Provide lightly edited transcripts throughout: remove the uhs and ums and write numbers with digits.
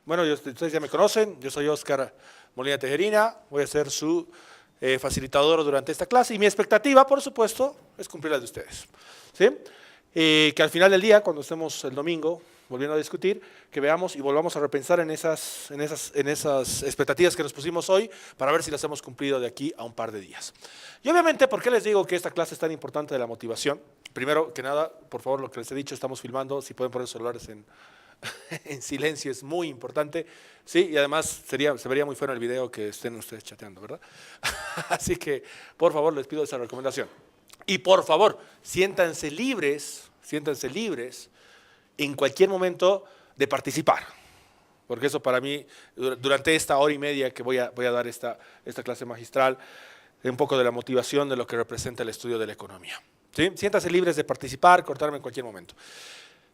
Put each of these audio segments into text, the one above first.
Bueno, ustedes ya me conocen, yo soy Oscar Molina Tejerina, voy a ser su facilitador durante esta clase y mi expectativa, por supuesto, es cumplir la de ustedes. ¿Sí? Que al final del día, cuando estemos el domingo volviendo a discutir, que veamos y volvamos a repensar en esas expectativas que nos pusimos hoy para ver si las hemos cumplido de aquí a un par de días. Y obviamente, ¿por qué les digo que esta clase es tan importante de la motivación? Primero que nada, por favor, lo que les he dicho, estamos filmando, si pueden poner sus celulares en silencio es muy importante, sí, y además se vería muy feo en el video que estén ustedes chateando, ¿verdad? Así que, por favor, les pido esa recomendación. Y por favor, siéntanse libres en cualquier momento de participar, porque eso para mí, durante esta hora y media que voy a dar esta clase magistral, un poco de la motivación de lo que representa el estudio de la economía. ¿Sí? Siéntanse libres de participar, cortarme en cualquier momento.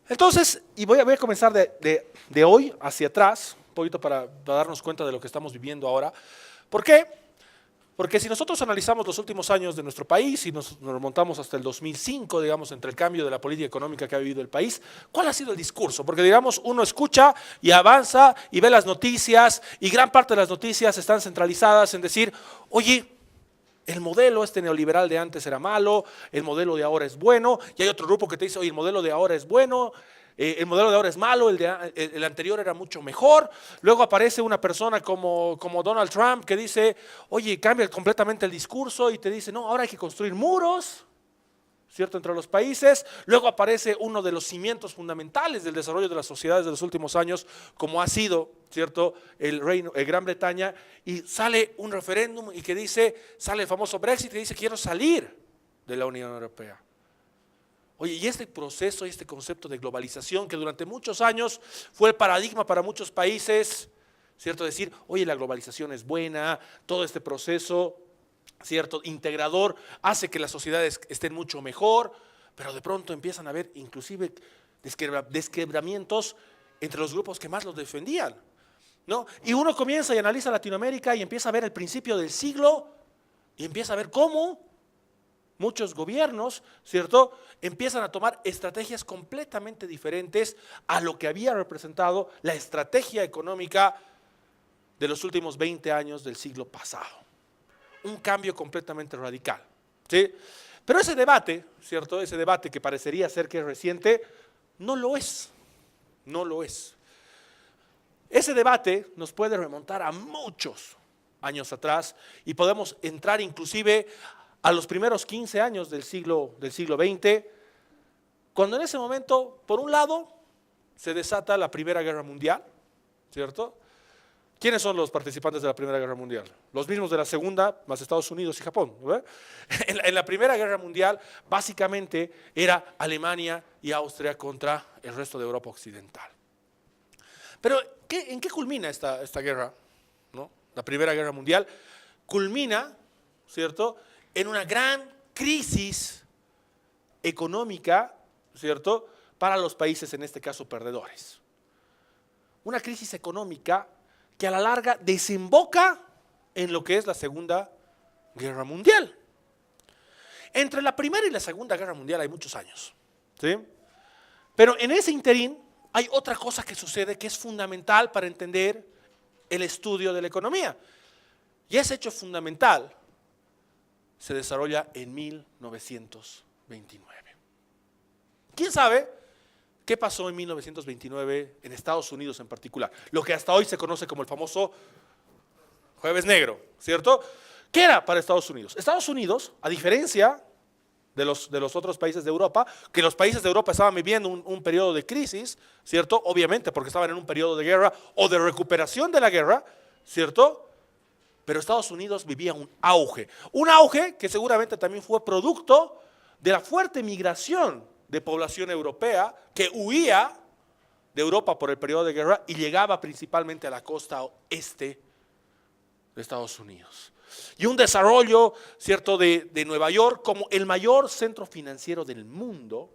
Entonces, y voy a comenzar de hoy hacia atrás, un poquito para darnos cuenta de lo que estamos viviendo ahora. ¿Por qué? Porque si nosotros analizamos los últimos años de nuestro país y nos remontamos hasta el 2005, digamos, entre el cambio de la política económica que ha vivido el país, ¿cuál ha sido el discurso? Porque, digamos, uno escucha y avanza y ve las noticias y gran parte de las noticias están centralizadas en decir, oye, el modelo neoliberal de antes era malo, el modelo de ahora es bueno, y hay otro grupo que te dice, oye, el modelo de ahora es bueno, el modelo de ahora es malo, el anterior era mucho mejor. Luego aparece una persona como Donald Trump que dice, oye, cambia completamente el discurso y te dice, no, ahora hay que construir muros, ¿cierto?, entre los países. Luego aparece uno de los cimientos fundamentales del desarrollo de las sociedades de los últimos años, como ha sido, ¿cierto?, el Gran Bretaña, y sale un referéndum y que dice, sale el famoso Brexit y dice, quiero salir de la Unión Europea. Oye, y este proceso y este concepto de globalización que durante muchos años fue el paradigma para muchos países, ¿cierto? Decir, oye, la globalización es buena, todo este proceso, ¿cierto?, integrador, hace que las sociedades estén mucho mejor, pero de pronto empiezan a haber inclusive desquebramientos entre los grupos que más los defendían, ¿no? Y uno comienza y analiza Latinoamérica y empieza a ver el principio del siglo y empieza a ver cómo muchos gobiernos, ¿cierto?, empiezan a tomar estrategias completamente diferentes a lo que había representado la estrategia económica de los últimos 20 años del siglo pasado. Un cambio completamente radical, ¿sí? Pero ese debate, ¿cierto?, ese debate que parecería ser que es reciente, no lo es, no lo es. Ese debate nos puede remontar a muchos años atrás y podemos entrar inclusive a los primeros 15 años del siglo XX, cuando en ese momento, por un lado, se desata la Primera Guerra Mundial, ¿cierto? ¿Quiénes son los participantes de la Primera Guerra Mundial? Los mismos de la Segunda, más Estados Unidos y Japón, ¿no? En la Primera Guerra Mundial, básicamente, era Alemania y Austria contra el resto de Europa Occidental. Pero, ¿en qué culmina esta guerra, ¿no? La Primera Guerra Mundial culmina, ¿cierto?, en una gran crisis económica, ¿cierto?, para los países, en este caso, perdedores. Una crisis económica que a la larga desemboca en lo que es la Segunda Guerra Mundial. Entre la Primera y la Segunda Guerra Mundial hay muchos años, ¿sí? Pero en ese interín hay otra cosa que sucede que es fundamental para entender el estudio de la economía. Y ese hecho fundamental se desarrolla en 1929. ¿Quién sabe qué pasó en 1929 en Estados Unidos en particular? Lo que hasta hoy se conoce como el famoso Jueves Negro, ¿cierto? ¿Qué era para Estados Unidos? Estados Unidos, a diferencia de los otros países de Europa, que los países de Europa estaban viviendo un periodo de crisis, ¿cierto? Obviamente porque estaban en un periodo de guerra o de recuperación de la guerra, ¿cierto? Pero Estados Unidos vivía un auge que seguramente también fue producto de la fuerte migración de población europea que huía de Europa por el periodo de guerra y llegaba principalmente a la costa oeste de Estados Unidos. Y un desarrollo, ¿cierto?, de Nueva York como el mayor centro financiero del mundo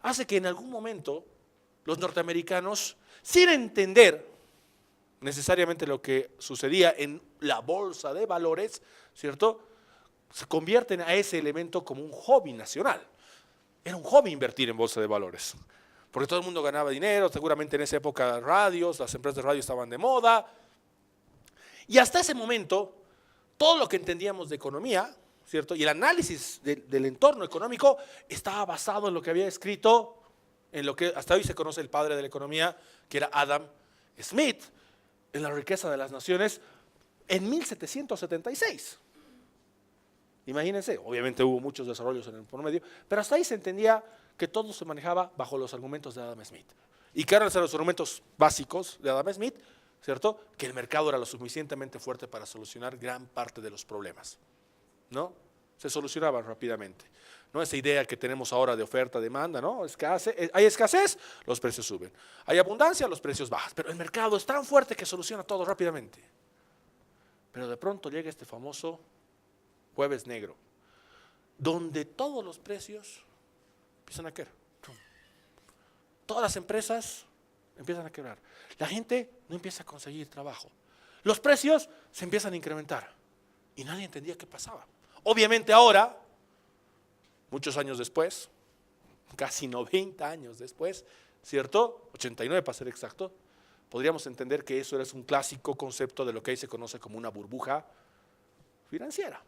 hace que en algún momento los norteamericanos, sin entender necesariamente lo que sucedía en la bolsa de valores, ¿cierto?, se convierten a ese elemento como un hobby nacional. Era un hobby invertir en bolsa de valores. porque todo el mundo ganaba dinero, seguramente en esa época radios, las empresas de radio estaban de moda. Y hasta ese momento, todo lo que entendíamos de economía, ¿cierto? Y el análisis del entorno económico estaba basado en lo que había escrito, en lo que hasta hoy se conoce el padre de la economía, que era Adam Smith, en La riqueza de las naciones, en 1776. Imagínense, obviamente hubo muchos desarrollos en el por medio, pero hasta ahí se entendía que todo se manejaba bajo los argumentos de Adam Smith. ¿Y qué eran los argumentos básicos de Adam Smith? ¿Cierto? Que el mercado era lo suficientemente fuerte para solucionar gran parte de los problemas, ¿no? Se solucionaban rápidamente. ¿No? Esa idea que tenemos ahora de oferta-demanda, ¿no? Hay escasez, los precios suben. Hay abundancia, los precios bajan. Pero el mercado es tan fuerte que soluciona todo rápidamente. Pero de pronto llega este famoso jueves negro, donde todos los precios empiezan a caer. Todas las empresas empiezan a quebrar. La gente no empieza a conseguir trabajo. Los precios se empiezan a incrementar. Y nadie entendía qué pasaba. Obviamente ahora, muchos años después, casi 90 años después, ¿cierto? 89 para ser exacto, podríamos entender que eso es un clásico concepto de lo que ahí se conoce como una burbuja financiera.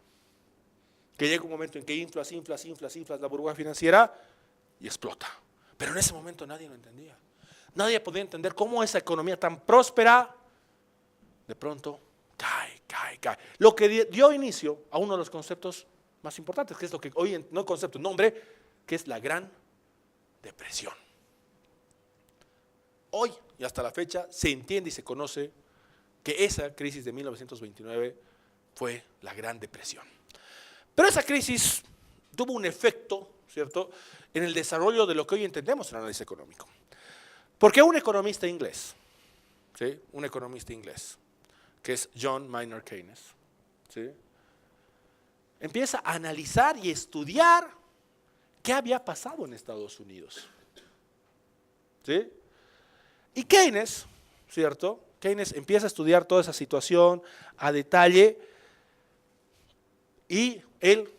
Que llega un momento en que inflas la burbuja financiera y explota. Pero en ese momento nadie lo entendía. Nadie podía entender cómo esa economía tan próspera de pronto cae. Lo que dio inicio a uno de los conceptos más importantes, que es lo que hoy, no concepto, nombre, que es la Gran Depresión. Hoy y hasta la fecha se entiende y se conoce que esa crisis de 1929 fue la Gran Depresión. Pero esa crisis tuvo un efecto, ¿cierto?, en el desarrollo de lo que hoy entendemos en el análisis económico. Porque un economista inglés, ¿sí?, un economista inglés, que es John Maynard Keynes, ¿sí?, empieza a analizar y estudiar qué había pasado en Estados Unidos. ¿Sí? Y Keynes, ¿cierto? Keynes empieza a estudiar toda esa situación a detalle y él,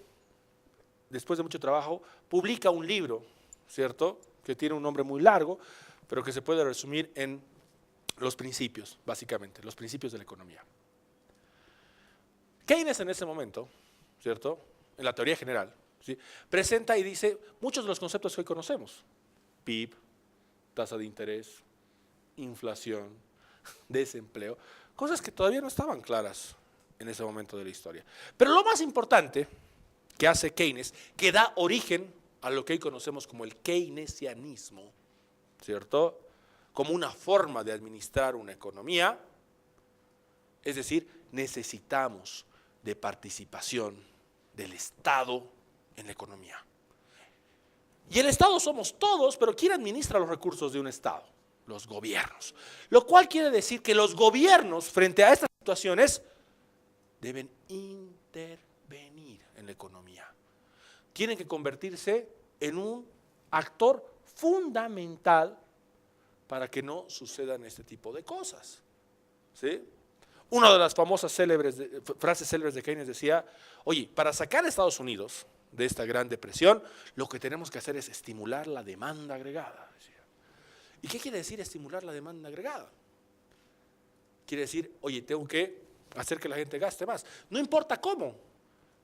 después de mucho trabajo, publica un libro, ¿cierto?, que tiene un nombre muy largo, pero que se puede resumir en los principios, básicamente, los principios de la economía. Keynes en ese momento, ¿cierto?, en la teoría general, ¿sí?, presenta y dice muchos de los conceptos que hoy conocemos: PIB, tasa de interés, inflación, desempleo, cosas que todavía no estaban claras en ese momento de la historia. Pero lo más importante que hace Keynes, que da origen a lo que hoy conocemos como el keynesianismo, ¿cierto?, como una forma de administrar una economía, es decir, necesitamos de participación del Estado en la economía. Y el Estado somos todos, pero ¿quién administra los recursos de un Estado? Los gobiernos. Lo cual quiere decir que los gobiernos, frente a estas situaciones, deben intervenir en la economía. Tienen que convertirse en un actor fundamental para que no sucedan este tipo de cosas. ¿Sí? Una de las famosas frases célebres de Keynes decía: oye, para sacar a Estados Unidos de esta gran depresión, lo que tenemos que hacer es estimular la demanda agregada. Decía. ¿Y qué quiere decir estimular la demanda agregada? Quiere decir, oye, tengo que hacer que la gente gaste más. No importa cómo.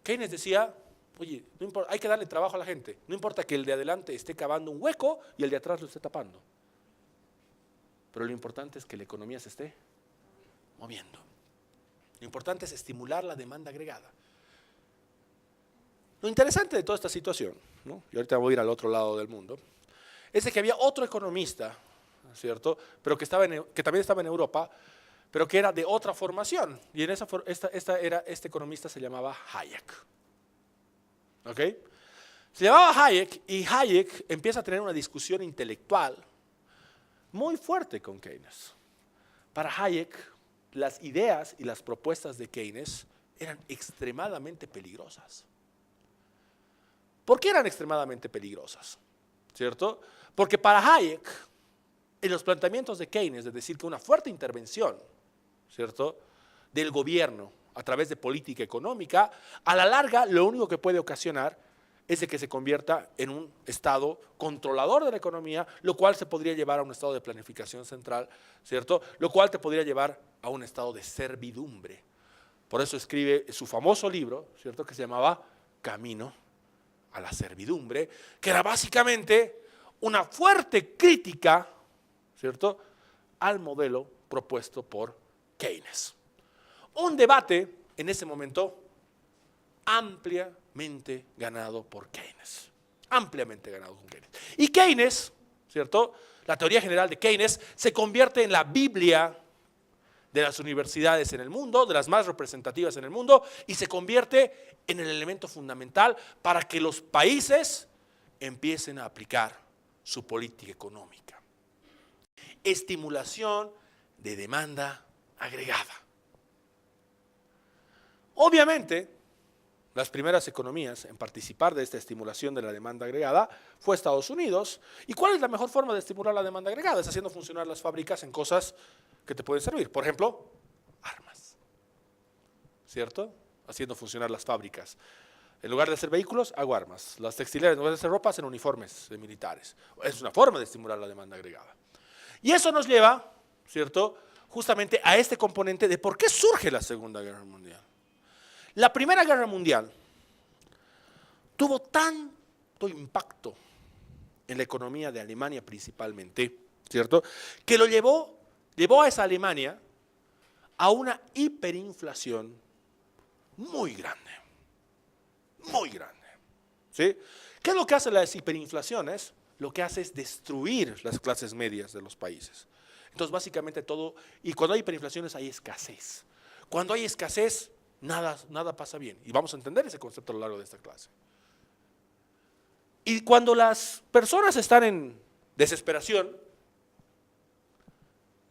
Keynes decía, oye, no importa, hay que darle trabajo a la gente. No importa que el de adelante esté cavando un hueco y el de atrás lo esté tapando. Pero lo importante es que la economía se esté moviendo. Lo importante es estimular la demanda agregada. Lo interesante de toda esta situación, ¿no?, y ahorita voy a ir al otro lado del mundo, es de que había otro economista, ¿cierto?, pero que también estaba en Europa, pero que era de otra formación. Y en este economista se llamaba Hayek. ¿Ok? Se llamaba Hayek, y Hayek empieza a tener una discusión intelectual muy fuerte con Keynes. Para Hayek, las ideas y las propuestas de Keynes eran extremadamente peligrosas. ¿Por qué eran extremadamente peligrosas? ¿Cierto? Porque para Hayek, en los planteamientos de Keynes, es decir, que una fuerte intervención, ¿cierto?, del gobierno a través de política económica, a la larga lo único que puede ocasionar es de que se convierta en un Estado controlador de la economía, lo cual se podría llevar a un estado de planificación central, ¿cierto? Lo cual te podría llevar a un estado de servidumbre. Por eso escribe su famoso libro, ¿cierto?, que se llamaba Camino a la servidumbre, que era básicamente una fuerte crítica, ¿cierto?, al modelo propuesto por Keynes. Un debate en ese momento ampliamente ganado por Keynes, ampliamente ganado con Keynes. Y Keynes, ¿cierto?, la teoría general de Keynes se convierte en la Biblia de las universidades en el mundo, de las más representativas en el mundo, y se convierte en el elemento fundamental para que los países empiecen a aplicar su política económica. Estimulación de demanda agregada. Obviamente, las primeras economías en participar de esta estimulación de la demanda agregada fue Estados Unidos. ¿Y cuál es la mejor forma de estimular la demanda agregada? Es haciendo funcionar las fábricas en cosas que te pueden servir. Por ejemplo, armas, ¿cierto? Haciendo funcionar las fábricas. En lugar de hacer vehículos, hago armas. Las textileras, en lugar de hacer ropa, hacen uniformes de militares. Es una forma de estimular la demanda agregada. Y eso nos lleva, ¿cierto?, justamente a este componente de por qué surge la Segunda Guerra Mundial. La Primera Guerra Mundial tuvo tanto impacto en la economía de Alemania principalmente, ¿cierto?, que lo llevó a esa Alemania a una hiperinflación muy grande, ¿sí? ¿Qué es lo que hace las hiperinflaciones? Lo que hace es destruir las clases medias de los países. Entonces, básicamente todo, y cuando hay hiperinflaciones hay escasez. Cuando hay escasez, nada pasa bien. Y vamos a entender ese concepto a lo largo de esta clase. Y cuando las personas están en desesperación,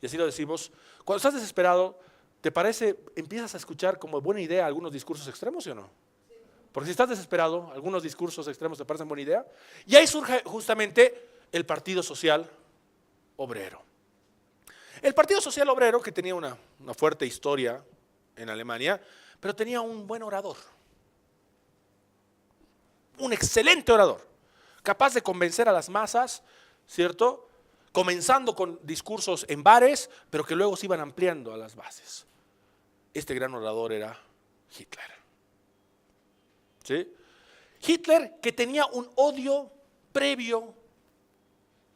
y así lo decimos, cuando estás desesperado, ¿te parece, empiezas a escuchar como buena idea algunos discursos extremos, ¿sí o no? Porque si estás desesperado, algunos discursos extremos te parecen buena idea. Y ahí surge justamente el Partido Social Obrero. El Partido Social Obrero, que tenía una fuerte historia en Alemania, pero tenía un buen orador. Un excelente orador, capaz de convencer a las masas, ¿cierto?, comenzando con discursos en bares, pero que luego se iban ampliando a las bases. Este gran orador era Hitler. ¿Sí? Hitler, que tenía un odio previo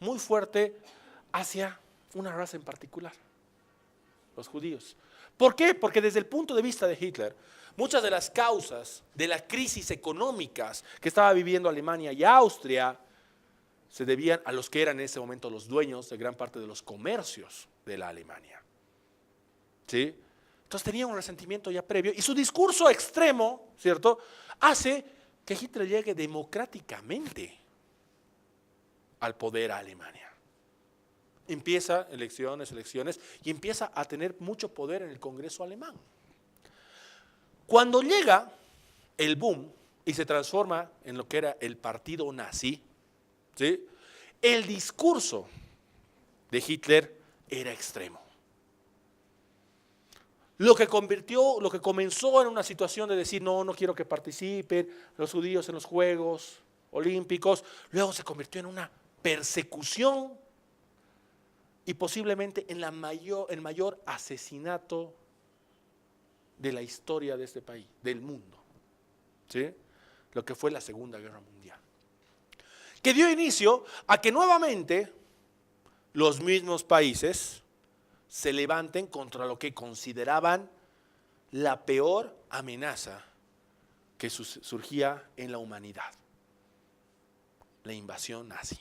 muy fuerte hacia una raza en particular, los judíos. ¿Por qué? Porque desde el punto de vista de Hitler, muchas de las causas de las crisis económicas que estaba viviendo Alemania y Austria se debían a los que eran en ese momento los dueños de gran parte de los comercios de la Alemania. ¿Sí? Entonces tenía un resentimiento ya previo y su discurso extremo, ¿cierto?, hace que Hitler llegue democráticamente al poder a Alemania. Empieza elecciones y empieza a tener mucho poder en el Congreso alemán. Cuando llega el boom y se transforma en lo que era el partido nazi, ¿sí?, el discurso de Hitler era extremo. Lo que comenzó en una situación de decir, no quiero que participen los judíos en los Juegos Olímpicos, luego se convirtió en una persecución y posiblemente en el mayor asesinato de la historia de este país, del mundo, ¿sí?, lo que fue la Segunda Guerra Mundial, que dio inicio a que nuevamente los mismos países se levanten contra lo que consideraban la peor amenaza que surgía en la humanidad, la invasión nazi.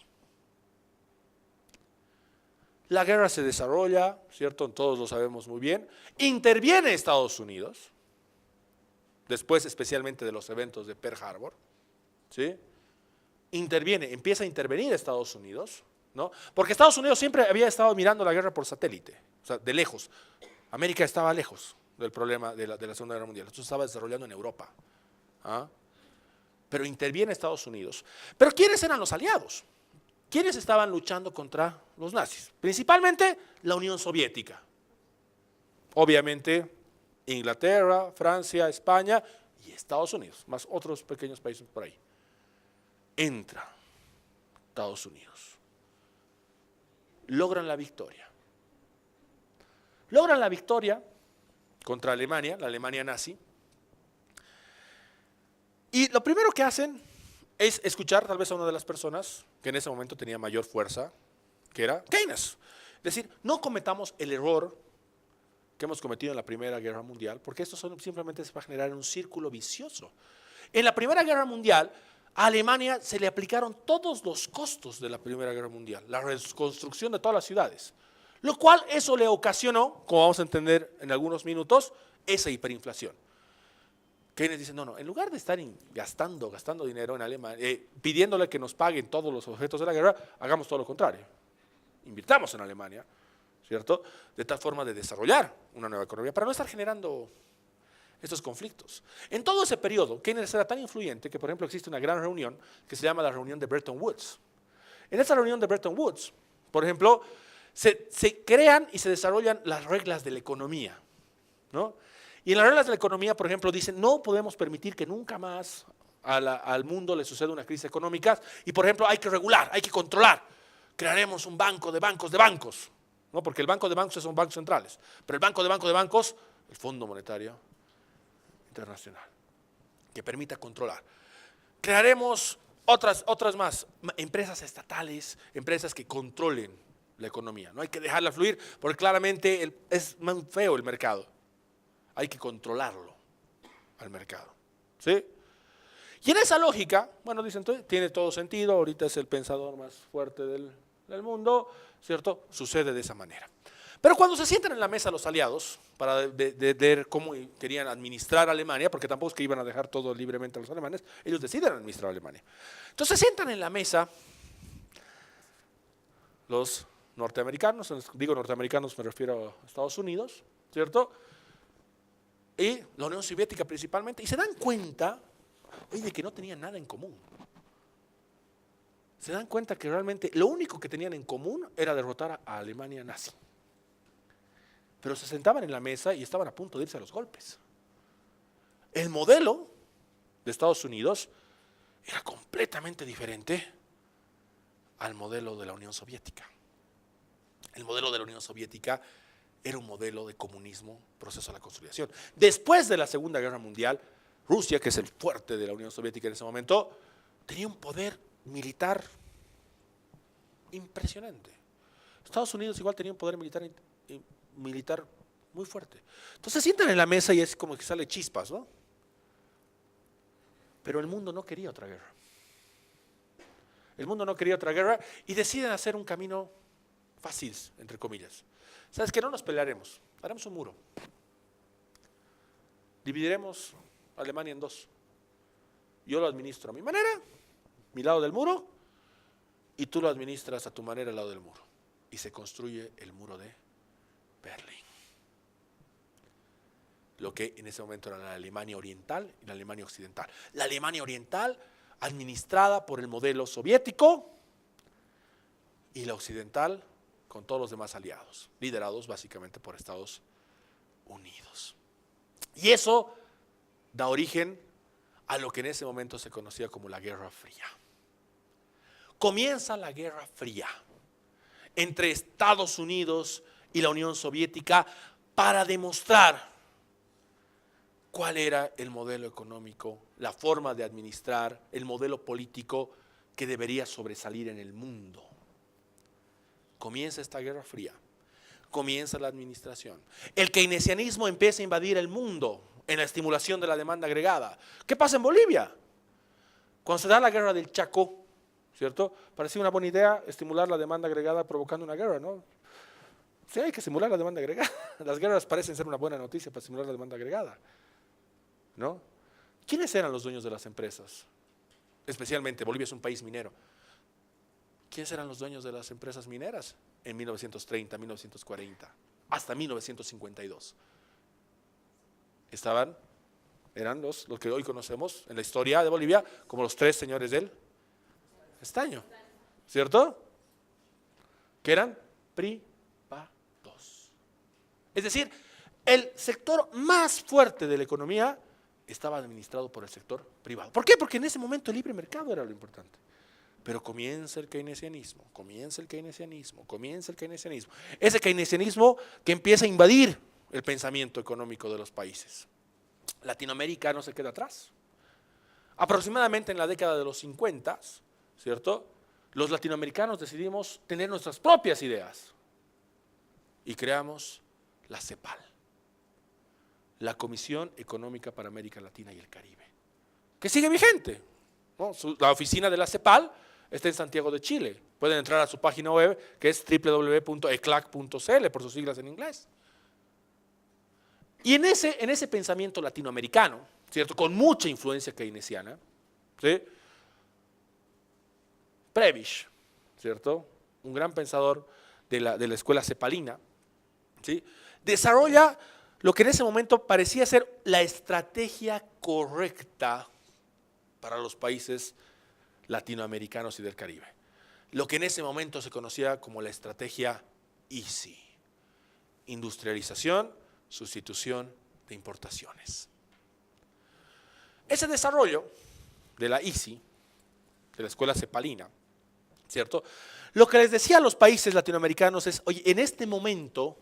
La guerra se desarrolla, ¿cierto? Todos lo sabemos muy bien. Interviene Estados Unidos, después especialmente de los eventos de Pearl Harbor, ¿sí? Empieza a intervenir Estados Unidos, ¿no? Porque Estados Unidos siempre había estado mirando la guerra por satélite, o sea, de lejos. América estaba lejos del problema de la Segunda Guerra Mundial, esto se estaba desarrollando en Europa. ¿Ah? Pero interviene Estados Unidos. Pero ¿quiénes eran los aliados? ¿Quiénes estaban luchando contra los nazis? Principalmente la Unión Soviética. Obviamente Inglaterra, Francia, España y Estados Unidos, más otros pequeños países por ahí. entra Estados Unidos. Logran la victoria. Logran la victoria contra Alemania, la Alemania nazi. Y lo primero que hacen es escuchar tal vez a una de las personas que en ese momento tenía mayor fuerza, que era Keynes. Es decir, no cometamos el error que hemos cometido en la Primera Guerra Mundial, porque esto simplemente se va a generar un círculo vicioso. En la Primera Guerra Mundial, a Alemania se le aplicaron todos los costos de la Primera Guerra Mundial, la reconstrucción de todas las ciudades, lo cual eso le ocasionó, como vamos a entender en algunos minutos, esa hiperinflación. Keynes dice, no, en lugar de estar gastando dinero en Alemania, pidiéndole que nos paguen todos los objetos de la guerra, hagamos todo lo contrario. Invirtamos en Alemania, ¿cierto? De tal forma de desarrollar una nueva economía, para no estar generando estos conflictos. En todo ese periodo, Keynes era tan influyente que, por ejemplo, existe una gran reunión que se llama la reunión de Bretton Woods. En esa reunión de Bretton Woods, por ejemplo, se crean y se desarrollan las reglas de la economía, ¿no? Y en las reglas de la economía, por ejemplo, dicen, no podemos permitir que nunca más al mundo le suceda una crisis económica y, por ejemplo, hay que regular, hay que controlar. Crearemos un banco de bancos, ¿no? Porque el banco de bancos son bancos centrales, pero el banco de bancos, el Fondo Monetario Internacional, que permita controlar. Crearemos otras más, empresas estatales, empresas que controlen la economía. No hay que dejarla fluir, porque claramente es muy feo el mercado. Hay que controlarlo al mercado, ¿sí? Y en esa lógica, bueno, dicen, tiene todo sentido, ahorita es el pensador más fuerte del mundo, ¿cierto? Sucede de esa manera. Pero cuando se sientan en la mesa los aliados, para ver cómo querían administrar Alemania, porque tampoco es que iban a dejar todo libremente a los alemanes, ellos deciden administrar Alemania. Entonces se sientan en la mesa los norteamericanos, digo norteamericanos me refiero a Estados Unidos, ¿cierto? Y la Unión Soviética principalmente, y se dan cuenta, oye, de que no tenían nada en común. Se dan cuenta que realmente lo único que tenían en común era derrotar a Alemania nazi. Pero se sentaban en la mesa y estaban a punto de irse a los golpes. El modelo de Estados Unidos era completamente diferente al modelo de la Unión Soviética. El modelo de la Unión Soviética era un modelo de comunismo, proceso de la consolidación. Después de la Segunda Guerra Mundial, Rusia, que es el fuerte de la Unión Soviética en ese momento, tenía un poder militar impresionante. Estados Unidos igual tenía un poder militar muy fuerte. Entonces se sientan en la mesa y es como que sale chispas, ¿no? Pero el mundo no quería otra guerra. El mundo no quería otra guerra y deciden hacer un camino fácil, entre comillas. ¿Sabes qué? No nos pelearemos, haremos un muro. Dividiremos Alemania en dos. Yo lo administro a mi manera, mi lado del muro, y tú lo administras a tu manera, al lado del muro. Y se construye el muro de Berlín. Lo que en ese momento era la Alemania oriental y la Alemania occidental. La Alemania oriental administrada por el modelo soviético y la occidental con todos los demás aliados, liderados básicamente por Estados Unidos. Y eso da origen a lo que en ese momento se conocía como la Guerra Fría. Comienza la Guerra Fría entre Estados Unidos y la Unión Soviética para demostrar cuál era el modelo económico, la forma de administrar, el modelo político que debería sobresalir en el mundo. Comienza esta Guerra Fría, comienza la administración. El keynesianismo empieza a invadir el mundo en la estimulación de la demanda agregada. ¿Qué pasa en Bolivia? Cuando se da la Guerra del Chaco, ¿cierto? Parecía una buena idea estimular la demanda agregada provocando una guerra, ¿no? Sí, hay que estimular la demanda agregada. Las guerras parecen ser una buena noticia para estimular la demanda agregada, ¿no? ¿Quiénes eran los dueños de las empresas? Especialmente, Bolivia es un país minero. ¿Quiénes eran los dueños de las empresas mineras en 1930, 1940, hasta 1952? Eran los que hoy conocemos en la historia de Bolivia como los tres señores del estaño, ¿cierto? Que eran privados. Es decir, el sector más fuerte de la economía estaba administrado por el sector privado. ¿Por qué? Porque en ese momento el libre mercado era lo importante. Pero comienza el keynesianismo, comienza el keynesianismo, comienza el keynesianismo. Ese keynesianismo que empieza a invadir el pensamiento económico de los países. Latinoamérica no se queda atrás. Aproximadamente en la década de los 50, ¿cierto? Los latinoamericanos decidimos tener nuestras propias ideas y creamos la CEPAL, la Comisión Económica para América Latina y el Caribe, que sigue vigente, ¿no? La oficina de la CEPAL está en Santiago de Chile. Pueden entrar a su página web, que es www.eclac.cl, por sus siglas en inglés. Y en ese pensamiento latinoamericano, ¿cierto?, con mucha influencia keynesiana, ¿sí?, Prebisch, ¿cierto?, un gran pensador de la escuela cepalina, ¿sí?, desarrolla lo que en ese momento parecía ser la estrategia correcta para los países latinoamericanos y del Caribe. Lo que en ese momento se conocía como la estrategia EASY, industrialización, sustitución de importaciones. Ese desarrollo de la EASY, de la escuela cepalina, ¿cierto?, lo que les decía a los países latinoamericanos es, oye, en este momento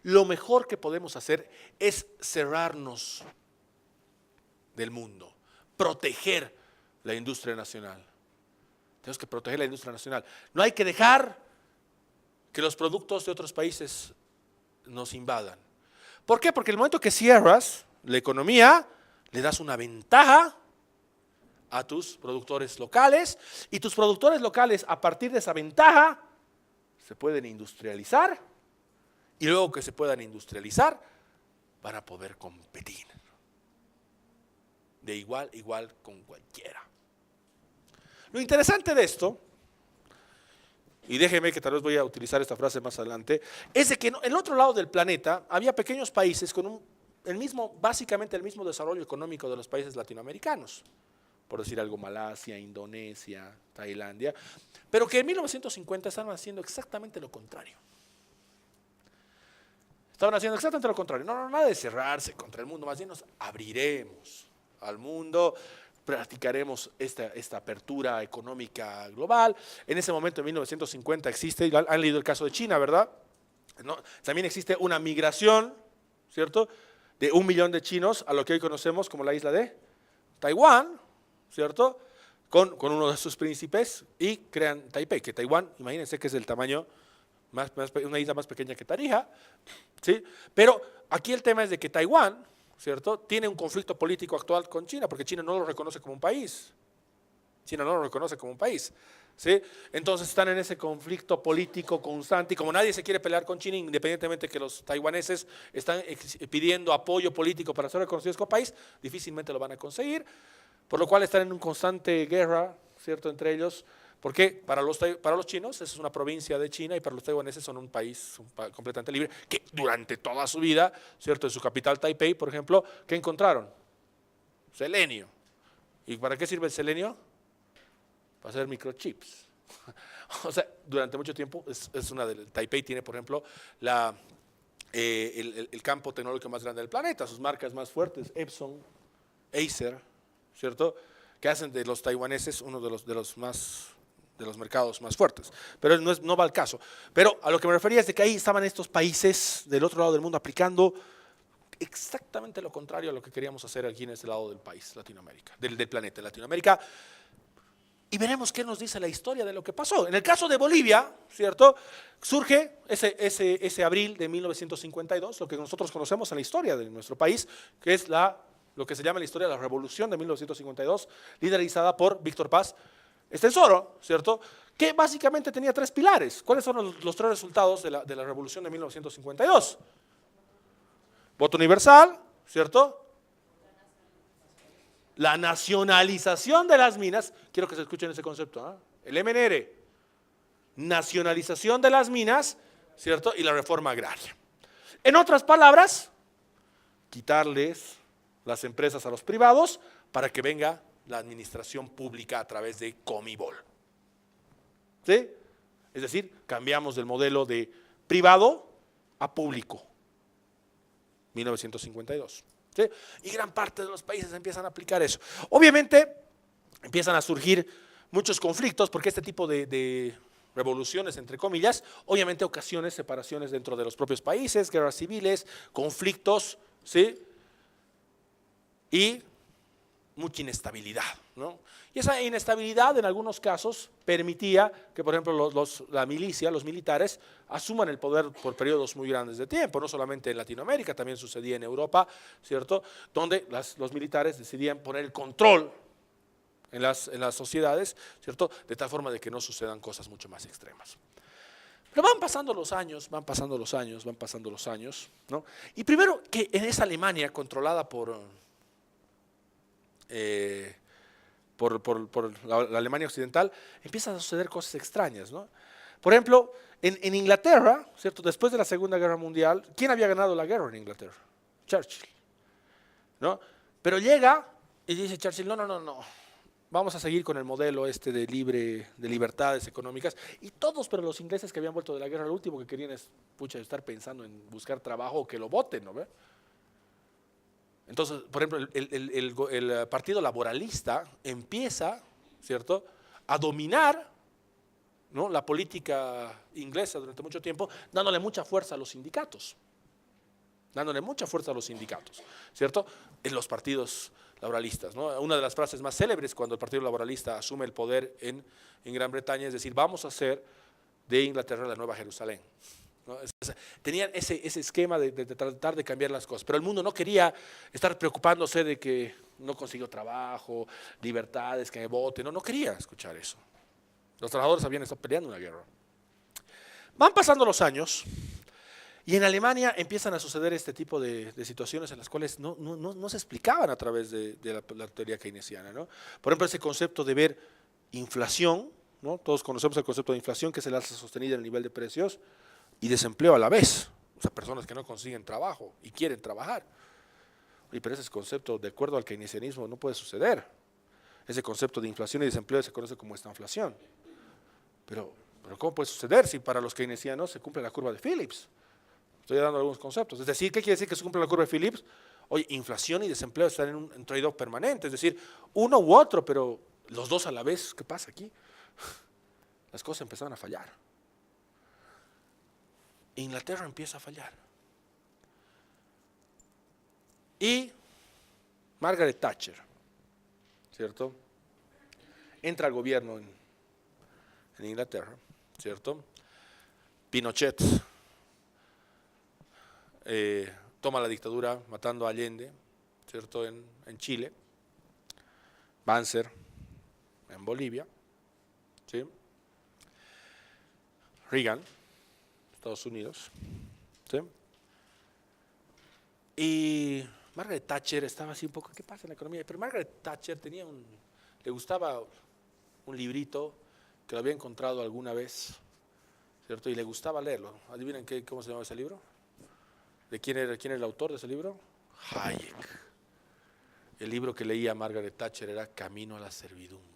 lo mejor que podemos hacer es cerrarnos del mundo, proteger la industria nacional. Tenemos que proteger la industria nacional. No hay que dejar que los productos de otros países nos invadan. ¿Por qué? Porque el momento que cierras la economía, le das una ventaja a tus productores locales, y tus productores locales, a partir de esa ventaja, se pueden industrializar, y luego que se puedan industrializar, van a poder competir de igual a igual con cualquiera. Lo interesante de esto, y déjeme que tal vez voy a utilizar esta frase más adelante, es de que en el otro lado del planeta había pequeños países con básicamente el mismo desarrollo económico de los países latinoamericanos, por decir algo, Malasia, Indonesia, Tailandia, pero que en 1950 estaban haciendo exactamente lo contrario. Estaban haciendo exactamente lo contrario. No, nada de cerrarse contra el mundo, más bien nos abriremos al mundo, practicaremos esta apertura económica global. En ese momento, en 1950, existe, han leído el caso de China, ¿verdad? ¿No? También existe una migración, ¿cierto?, de 1 millón de chinos a lo que hoy conocemos como la isla de Taiwán, ¿cierto?, con uno de sus príncipes, y crean Taipei, que Taiwán, imagínense que es del tamaño, una isla más pequeña que Tarija, ¿sí? Pero aquí el tema es de que Taiwán, ¿cierto?, tiene un conflicto político actual con China, porque China no lo reconoce como un país. China no lo reconoce como un país, ¿sí? Entonces están en ese conflicto político constante, y como nadie se quiere pelear con China, independientemente de que los taiwaneses están pidiendo apoyo político para ser reconocidos como país, difícilmente lo van a conseguir, por lo cual están en una constante guerra, ¿cierto?, entre ellos, porque para los chinos es una provincia de China, y para los taiwaneses son un país completamente libre, que durante toda su vida, ¿cierto?, en su capital Taipei, por ejemplo, ¿qué encontraron? Selenio. ¿Y para qué sirve el selenio? Para hacer microchips. O sea, durante mucho tiempo Taipei tiene, por ejemplo, el campo tecnológico más grande del planeta. Sus marcas más fuertes, Epson, Acer, ¿cierto?, que hacen de los taiwaneses uno de los mercados más fuertes, pero no va al caso. Pero a lo que me refería es de que ahí estaban estos países del otro lado del mundo aplicando exactamente lo contrario a lo que queríamos hacer aquí en este lado del país, Latinoamérica, del planeta, Latinoamérica. Y veremos qué nos dice la historia de lo que pasó. En el caso de Bolivia, ¿cierto?, surge ese abril de 1952, lo que nosotros conocemos en la historia de nuestro país, que es lo que se llama en la historia la Revolución de 1952, liderizada por Víctor Paz Estenssoro, ¿cierto?, que básicamente tenía 3 pilares. ¿Cuáles son los 3 resultados de la Revolución de 1952? Voto universal, ¿cierto?, la nacionalización de las minas, quiero que se escuchen ese concepto, ¿eh?, el MNR, nacionalización de las minas, ¿cierto?, y la reforma agraria. En otras palabras, quitarles las empresas a los privados para que venga la administración pública a través de Comibol. ¿Sí? Es decir, cambiamos del modelo de privado a público. 1952. ¿Sí? Y gran parte de los países empiezan a aplicar eso. Obviamente, empiezan a surgir muchos conflictos, porque este tipo de revoluciones, entre comillas, obviamente ocasionan separaciones dentro de los propios países, guerras civiles, conflictos, ¿sí? Y mucha inestabilidad, ¿no? Y esa inestabilidad en algunos casos permitía que, por ejemplo, la milicia, los militares, asuman el poder por periodos muy grandes de tiempo, no solamente en Latinoamérica, también sucedía en Europa, ¿cierto? Donde los militares decidían poner el control en las sociedades, ¿cierto? De tal forma de que no sucedan cosas mucho más extremas. Pero van pasando los años, van pasando los años, van pasando los años, ¿no? Y primero que en esa Alemania controlada por la Alemania occidental, empiezan a suceder cosas extrañas, ¿no? Por ejemplo, en Inglaterra, ¿cierto? Después de la Segunda Guerra Mundial, ¿quién había ganado la guerra en Inglaterra? Churchill, ¿no? Pero llega y dice Churchill, no, vamos a seguir con el modelo de libertades económicas, y todos, pero los ingleses que habían vuelto de la guerra, lo último que querían es, estar pensando en buscar trabajo o que lo voten, ¿no ve? Entonces, por ejemplo, el Partido Laboralista empieza, ¿cierto?, a dominar, ¿no?, la política inglesa durante mucho tiempo, dándole mucha fuerza a los sindicatos, ¿cierto?, en los partidos laboralistas, ¿no? Una de las frases más célebres cuando el Partido Laboralista asume el poder en Gran Bretaña es decir, vamos a hacer de Inglaterra la Nueva Jerusalén, ¿no? Tenían ese esquema de tratar de cambiar las cosas, pero el mundo no quería estar preocupándose de que no consiguió trabajo, libertades, que vote, no quería escuchar eso. Los trabajadores habían estado peleando una guerra. Van pasando los años y en Alemania empiezan a suceder este tipo de situaciones en las cuales no se explicaban a través de la teoría keynesiana, ¿no? Por ejemplo, ese concepto de ver inflación, ¿no? Todos conocemos el concepto de inflación, que es el alza sostenida en el nivel de precios, y desempleo a la vez, o sea, personas que no consiguen trabajo y quieren trabajar. Pero ese concepto, de acuerdo al keynesianismo, no puede suceder. Ese concepto de inflación y desempleo se conoce como estanflación. Pero ¿cómo puede suceder si para los keynesianos se cumple la curva de Phillips? Estoy dando algunos conceptos. Es decir, ¿qué quiere decir que se cumple la curva de Phillips? Oye, inflación y desempleo están en un trade-off permanente, es decir, uno u otro, pero los dos a la vez. ¿Qué pasa aquí? Las cosas empezaron a fallar. Inglaterra empieza a fallar. Y Margaret Thatcher, ¿cierto?, entra al gobierno en Inglaterra, ¿cierto? Pinochet toma la dictadura matando a Allende, ¿cierto?, en Chile. Banzer en Bolivia, ¿sí? Reagan, Estados Unidos, ¿sí? Y Margaret Thatcher estaba así un poco, ¿qué pasa en la economía? Pero Margaret Thatcher le gustaba un librito que lo había encontrado alguna vez, ¿cierto? Y le gustaba leerlo. ¿Adivinen cómo se llama ese libro? ¿De quién era el autor de ese libro? Hayek. El libro que leía Margaret Thatcher era Camino a la servidumbre.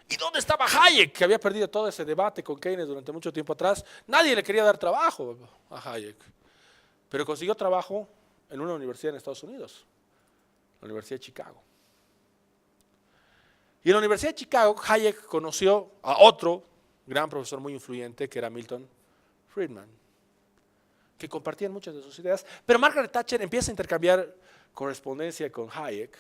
¿Y dónde estaba Hayek, que había perdido todo ese debate con Keynes durante mucho tiempo atrás? Nadie le quería dar trabajo a Hayek, pero consiguió trabajo en una universidad en Estados Unidos, la Universidad de Chicago. Y en la Universidad de Chicago, Hayek conoció a otro gran profesor muy influyente, que era Milton Friedman, que compartían muchas de sus ideas, pero Margaret Thatcher empieza a intercambiar correspondencia con Hayek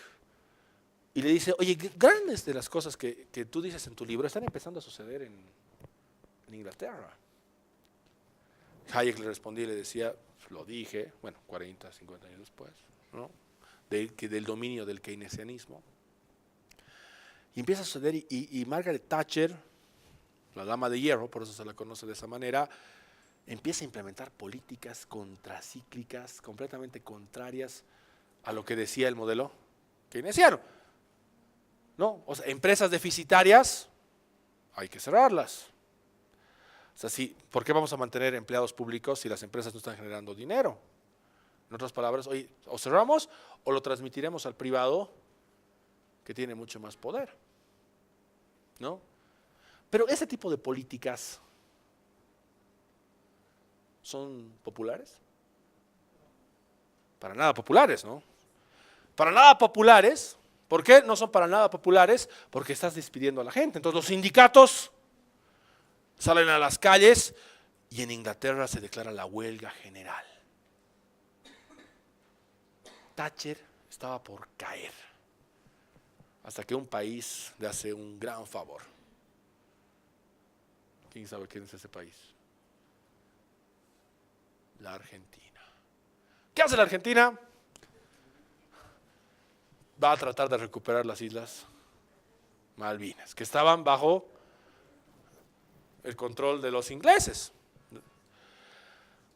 y le dice, oye, grandes de las cosas que tú dices en tu libro están empezando a suceder en Inglaterra. Hayek le respondía y le decía, lo dije, 40, 50 años después, ¿no?, del dominio del keynesianismo. Y empieza a suceder y Margaret Thatcher, la dama de hierro, por eso se la conoce de esa manera, empieza a implementar políticas contracíclicas, completamente contrarias a lo que decía el modelo keynesiano, ¿no? O sea, empresas deficitarias, hay que cerrarlas. O sea, ¿por qué vamos a mantener empleados públicos si las empresas no están generando dinero? En otras palabras, oye, o cerramos o lo transmitiremos al privado, que tiene mucho más poder, ¿no? Pero ese tipo de políticas ¿son populares? Para nada populares, ¿no? Para nada populares, ¿Por qué? No son para nada populares, porque estás despidiendo a la gente. Entonces los sindicatos salen a las calles y en Inglaterra se declara la huelga general. Thatcher estaba por caer, hasta que un país le hace un gran favor. ¿Quién sabe quién es ese país? La Argentina. ¿Qué hace la Argentina? Va a tratar de recuperar las Islas Malvinas, que estaban bajo el control de los ingleses.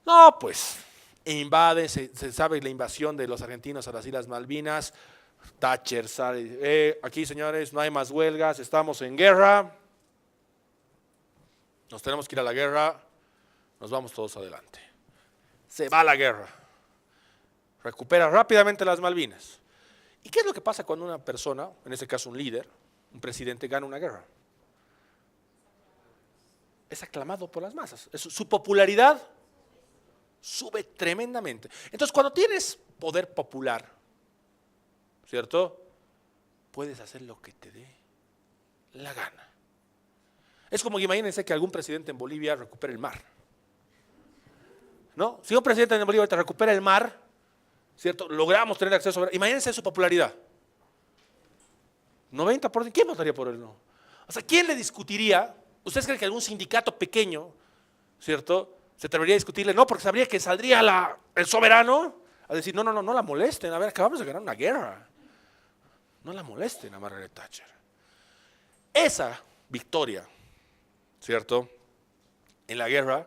No, pues invade, se sabe la invasión de los argentinos a las Islas Malvinas. Thatcher sale, aquí señores, no hay más huelgas, estamos en guerra, nos tenemos que ir a la guerra, nos vamos todos adelante. Se va a la guerra, recupera rápidamente las Malvinas. ¿Y qué es lo que pasa cuando una persona, en este caso un líder, un presidente, gana una guerra? Es aclamado por las masas, su popularidad sube tremendamente. Entonces, cuando tienes poder popular, ¿cierto? Puedes hacer lo que te dé la gana. Es como que imagínense que algún presidente en Bolivia recupere el mar, ¿no? Si un presidente en Bolivia te recupera el mar, ¿cierto? Logramos tener acceso a... Imagínense su popularidad. 90%, ¿quién votaría por él? No. O sea, ¿quién le discutiría? ¿Ustedes creen que algún sindicato pequeño, ¿cierto?, se atrevería a discutirle? No, porque sabría que saldría el soberano a decir, no la molesten, a ver, acabamos de ganar una guerra. No la molesten a Margaret Thatcher. Esa victoria, ¿cierto?, en la guerra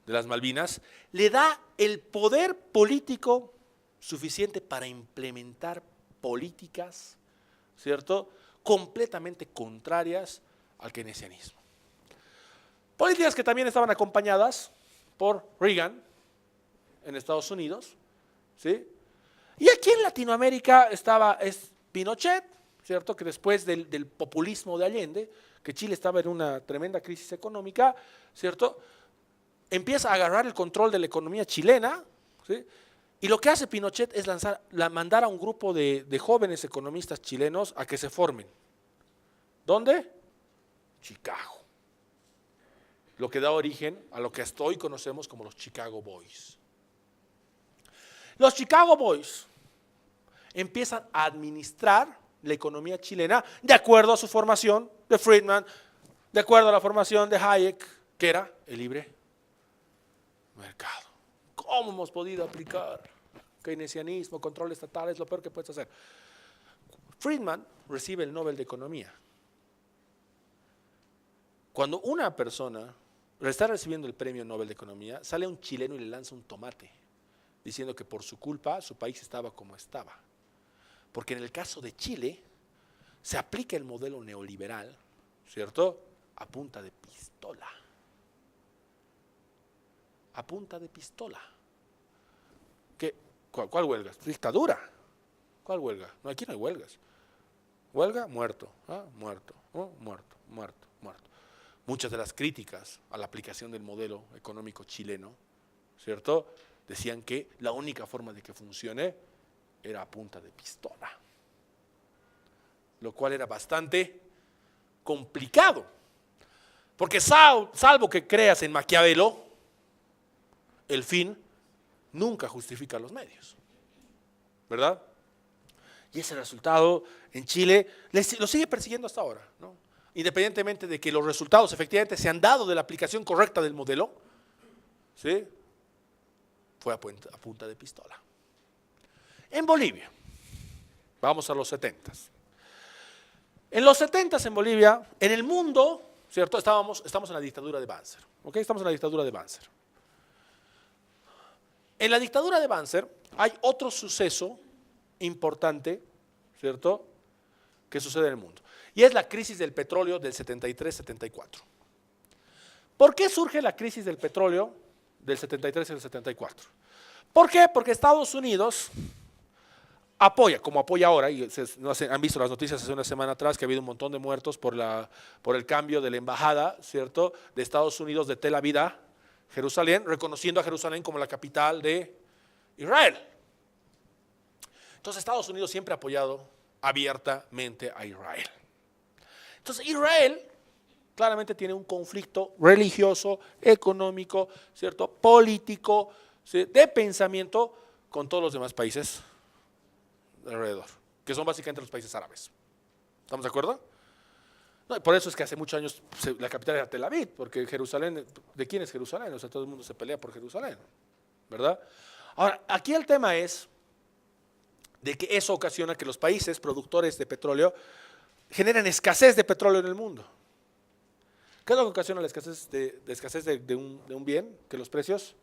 de las Malvinas, le da el poder político suficiente para implementar políticas, ¿cierto?, completamente contrarias al keynesianismo. Políticas que también estaban acompañadas por Reagan en Estados Unidos, ¿sí? Y aquí en Latinoamérica es Pinochet, ¿cierto?, que después del populismo de Allende, que Chile estaba en una tremenda crisis económica, ¿cierto?, empieza a agarrar el control de la economía chilena, ¿sí? Y lo que hace Pinochet es mandar a un grupo de jóvenes economistas chilenos a que se formen. ¿Dónde? Chicago. Lo que da origen a lo que hasta hoy conocemos como los Chicago Boys. Los Chicago Boys empiezan a administrar la economía chilena de acuerdo a su formación de Friedman, de acuerdo a la formación de Hayek, que era el libre mercado. ¿Cómo hemos podido aplicar keynesianismo, control estatal? Es lo peor que puedes hacer. Friedman recibe el Nobel de Economía. Cuando una persona está recibiendo el premio Nobel de Economía, sale un chileno y le lanza un tomate, diciendo que por su culpa su país estaba como estaba. Porque en el caso de Chile, se aplica el modelo neoliberal, ¿cierto?, a punta de pistola. A punta de pistola. ¿Cuál huelga? Dictadura. ¿Cuál huelga? No, aquí no hay huelgas. Huelga, muerto, muerto, muerto, muerto, muerto. Muchas de las críticas a la aplicación del modelo económico chileno, ¿cierto?, decían que la única forma de que funcione era a punta de pistola, lo cual era bastante complicado, porque salvo que creas en Maquiavelo, el fin nunca justifica los medios, ¿verdad? Y ese resultado en Chile lo sigue persiguiendo hasta ahora, ¿no? Independientemente de que los resultados efectivamente se han dado de la aplicación correcta del modelo, ¿sí?, fue a punta de pistola. En Bolivia, vamos a los 70s. En los 70s en Bolivia, en el mundo, ¿cierto?, estamos en la dictadura de Banzer, ¿ok? Estamos en la dictadura de Banzer. En la dictadura de Banzer hay otro suceso importante, ¿cierto?, que sucede en el mundo. Y es la crisis del petróleo del 73-74. ¿Por qué surge la crisis del petróleo del 73 y el 74? ¿Por qué? Porque Estados Unidos apoya, como apoya ahora, y han visto las noticias hace una semana atrás que ha habido un montón de muertos por el cambio de la embajada, ¿cierto?, de Estados Unidos de Tel Aviv a Jerusalén, reconociendo a Jerusalén como la capital de Israel. Entonces Estados Unidos siempre ha apoyado abiertamente a Israel. Entonces Israel claramente tiene un conflicto religioso, económico, ¿cierto? Político, ¿sí? De pensamiento con todos los demás países de alrededor, que son básicamente los países árabes. ¿Estamos de acuerdo? No, y por eso es que hace muchos años la capital era Tel Aviv, porque Jerusalén, ¿de quién es Jerusalén? O sea, todo el mundo se pelea por Jerusalén, ¿verdad? Ahora, aquí el tema es de que eso ocasiona que los países productores de petróleo generen escasez de petróleo en el mundo. ¿Qué es lo que ocasiona la escasez de un bien? Que los precios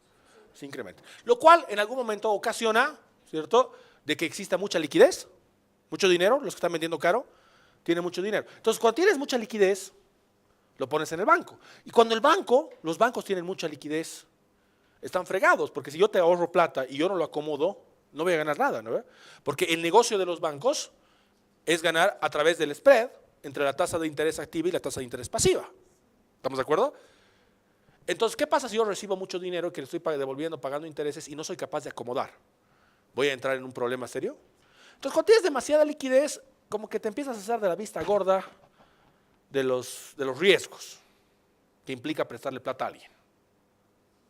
se incrementen. Lo cual en algún momento ocasiona, ¿cierto?, de que exista mucha liquidez, mucho dinero, los que están vendiendo caro tienen mucho dinero. Entonces, cuando tienes mucha liquidez, lo pones en el banco. Y cuando los bancos tienen mucha liquidez, están fregados, porque si yo te ahorro plata y yo no lo acomodo, no voy a ganar nada, ¿no? Porque el negocio de los bancos es ganar a través del spread entre la tasa de interés activa y la tasa de interés pasiva. ¿Estamos de acuerdo? Entonces, ¿qué pasa si yo recibo mucho dinero que le estoy devolviendo, pagando intereses y no soy capaz de acomodar? ¿Voy a entrar en un problema serio? Entonces, cuando tienes demasiada liquidez, como que te empiezas a hacer de la vista gorda de los riesgos que implica prestarle plata a alguien.